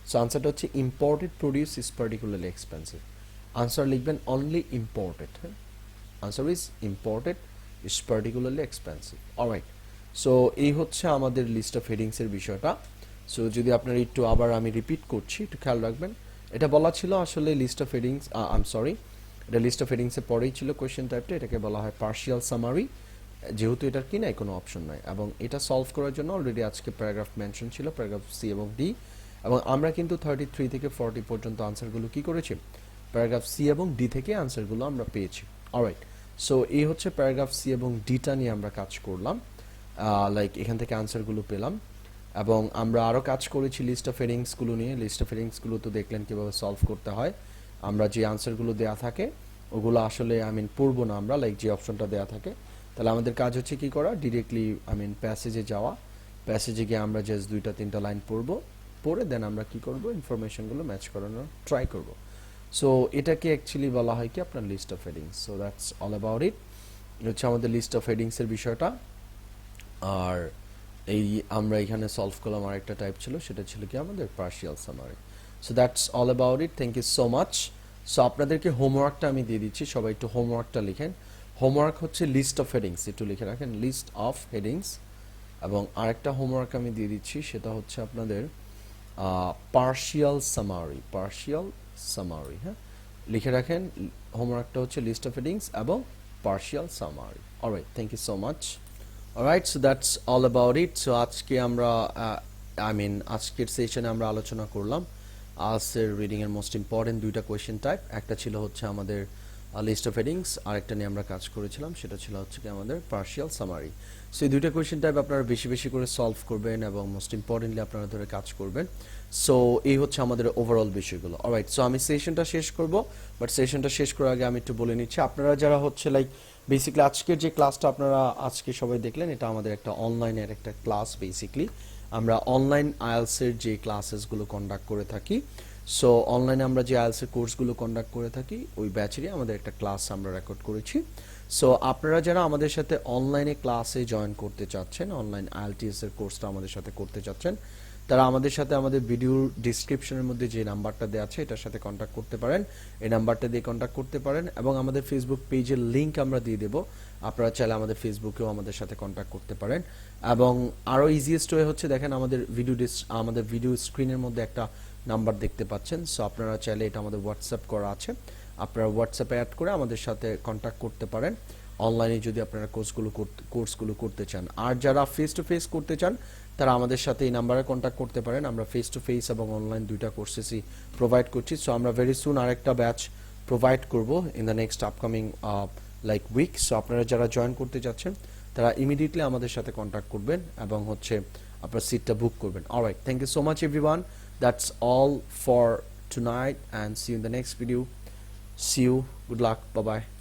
সো আনসারটা হচ্ছে imported produce is particularly expensive. Answer লিখবেন অনলি ইম্পোর্টেড, হ্যাঁ, answer is imported is particularly expensive. Alright, so এই হচ্ছে আমাদের লিস্ট অফ হেডিংসের বিষয়টা। সো যদি আপনারা একটু আবার আমি রিপিট করছি, একটু খেয়াল রাখবেন। এটা বলা ছিল আসলে list of headings, I am sorry, এটা লিস্ট অফ হেডিংসের পরেই ছিল কোয়েশ্চেন টাইপটা, এটাকে বলা হয় পার্শিয়াল সামারি, যেহেতু এটার কি নাই কোনো অপশন নাই। এবং এটা সলভ করার জন্য অলরেডি আজকে প্যারাগ্রাফ মেনশন ছিল, প্যারাগ্রাফ সি এবং ডি, এবং আমরা কিন্তু 33 থেকে 40 পর্যন্ত আনসারগুলো কি করেছি, প্যারাগ্রাফ সি এবং ডি থেকে আনসারগুলো আমরা পেয়েছি। অলরাইট, সো এই হচ্ছে প্যারাগ্রাফ সি এবং ডিটা নিয়ে আমরা কাজ করলাম, লাইক এখান থেকে আনসারগুলো পেলাম। এবং আমরা আরও কাজ করেছি লিস্ট অফ হেডিংসগুলো নিয়ে। লিস্ট অফ হেডিংসগুলো তো দেখলেন কীভাবে সলভ করতে হয়। আমরা যে আনসারগুলো দেওয়া থাকে ওগুলো আসলে পড়বো না আমরা, লাইক যে অপশনটা দেওয়া থাকে। তাহলে আমাদের কাজ হচ্ছে কি করা, ডিরেক্টলি প্যাসেজে যাওয়া, প্যাসেজে গিয়ে আমরা জাস্ট 2-3টা লাইন পড়বো, পড়ে দেন আমরা কি করব, ইনফরমেশনগুলো ম্যাচ করানোর ট্রাই করব। সো এটাকে অ্যাকচুয়ালি বলা হয় কি আপনার list of headings. So that's all about it. এটা হচ্ছে আমাদের লিস্ট অফ হেডিংসের বিষয়টা। আর এই আমরা এখানে সলভ করলাম আরেকটা টাইপ ছিল, সেটা ছিল কি আমাদের partial summary. So that's all about it, thank you so much. So আপনাদেরকে হোমওয়ার্কটা আমি দিয়ে দিচ্ছি, সবাই একটু হোমওয়ার্কটা লিখেন। হোমওয়ার্ক হচ্ছে লিস্ট অফ হেডিংস, একটু লিখে রাখেন লিস্ট অফ হেডিংস। এবং আরেকটা হোমওয়ার্ক আমি দিয়ে দিচ্ছি, সেটা হচ্ছে আপনাদের পার্শিয়াল সামারি, পার্শিয়াল সামারি, হ্যাঁ লিখে রাখেন। হোমওয়ার্কটা হচ্ছে লিস্ট অফ হেডিংস এবং partial summary. Alright, thank you so much. Alright, so that's all about it. So আজকে আমরা আজকের সেশনে আমরা আলোচনা করলাম আজকের রিডিং এর মোস্ট ইম্পর্টেন্ট দুইটা কোয়েশ্চেন টাইপ। একটা ছিল হচ্ছে আমাদের লিস্ট অফ হেডিংস, আরেকটা নিয়ে আমরা কাজ করেছিলাম, সেটা ছিল হচ্ছে কি আমাদের পার্শিয়াল সামারি। সো এই দুইটা কোয়েশ্চেন টাইপ আপনারা বেশি বেশি করে সলভ করবেন এবং মোস্ট ইম্পর্টেন্টলি আপনারা ধরে কাজ করবেন। সো এই হচ্ছে আমাদের ওভারঅল বিষয়গুলো। অলরাইট, সো আমি সেশনটা শেষ করব, বাট সেশনটা শেষ করার আগে আমি একটু বলে নিচ্ছি, আপনারা যারা হচ্ছে লাইক বেসিক্যালি আজকের যে ক্লাসটা আপনারা আজকে সবাই দেখলেন, এটা আমাদের একটা অনলাইনের একটা ক্লাস। বেসিক্যালি আমরা অনলাইন আইএলসের যে ক্লাসেসগুলো কন্ডাক্ট করে থাকি, সো অনলাইনে আমরা যে আইএলসের কোর্সগুলো কন্ডাক্ট করে থাকি ওই ব্যাচেরই আমাদের একটা ক্লাস আমরা রেকর্ড করেছি। সো আপনারা যারা আমাদের সাথে অনলাইনে ক্লাসে জয়েন করতে চাচ্ছেন, অনলাইন আইএলটিএস এর কোর্সটা আমাদের সাথে করতে চাচ্ছেন, তারা আমাদের সাথে আমাদের ভিডিওর ডিসক্রিপশনের মধ্যে যে নাম্বারটা দেওয়া আছে এটার সাথে কন্ট্যাক্ট করতে পারেন, এই নাম্বারটা দিয়ে কন্ট্যাক্ট করতে পারেন। এবং আমাদের ফেসবুক পেজের লিঙ্ক আমরা দিয়ে দেবো, আপনারা চাইলে আমাদের ফেসবুকেও আমাদের সাথে কন্ট্যাক্ট করতে পারেন। এবং আরও ইজিয়েস্ট ওয়ে হচ্ছে দেখেন আমাদের ভিডিও স্ক্রিনের মধ্যে একটা নাম্বার দেখতে পাচ্ছেন। সো আপনারা চাইলে, এটা আমাদের হোয়াটসঅ্যাপ করা আছে, আপনারা হোয়াটসঅ্যাপে অ্যাড করে আমাদের সাথে কন্ট্যাক্ট করতে পারেন অনলাইনে যদি আপনারা কোর্সগুলো করতে চান। আর যারা ফেস টু ফেস করতে চান তারা আমাদের সাথে এই নাম্বারে কন্ট্যাক্ট করতে পারেন। আমরা ফেস টু ফেস এবং অনলাইন দুইটা কোর্সেসই প্রোভাইড করছি। সো আমরা ভেরি সুন আরেকটা ব্যাচ প্রোভাইড করব in the next upcoming like week. So আপনারা যারা জয়েন করতে যাচ্ছেন তারা ইমিডিয়েটলি আমাদের সাথে কন্ট্যাক্ট করবেন এবং হচ্ছে আপনার সিটটা বুক করবেন। Alright, thank you so much everyone. That's all for tonight and see you in the next video. See you. Good luck. Bye bye.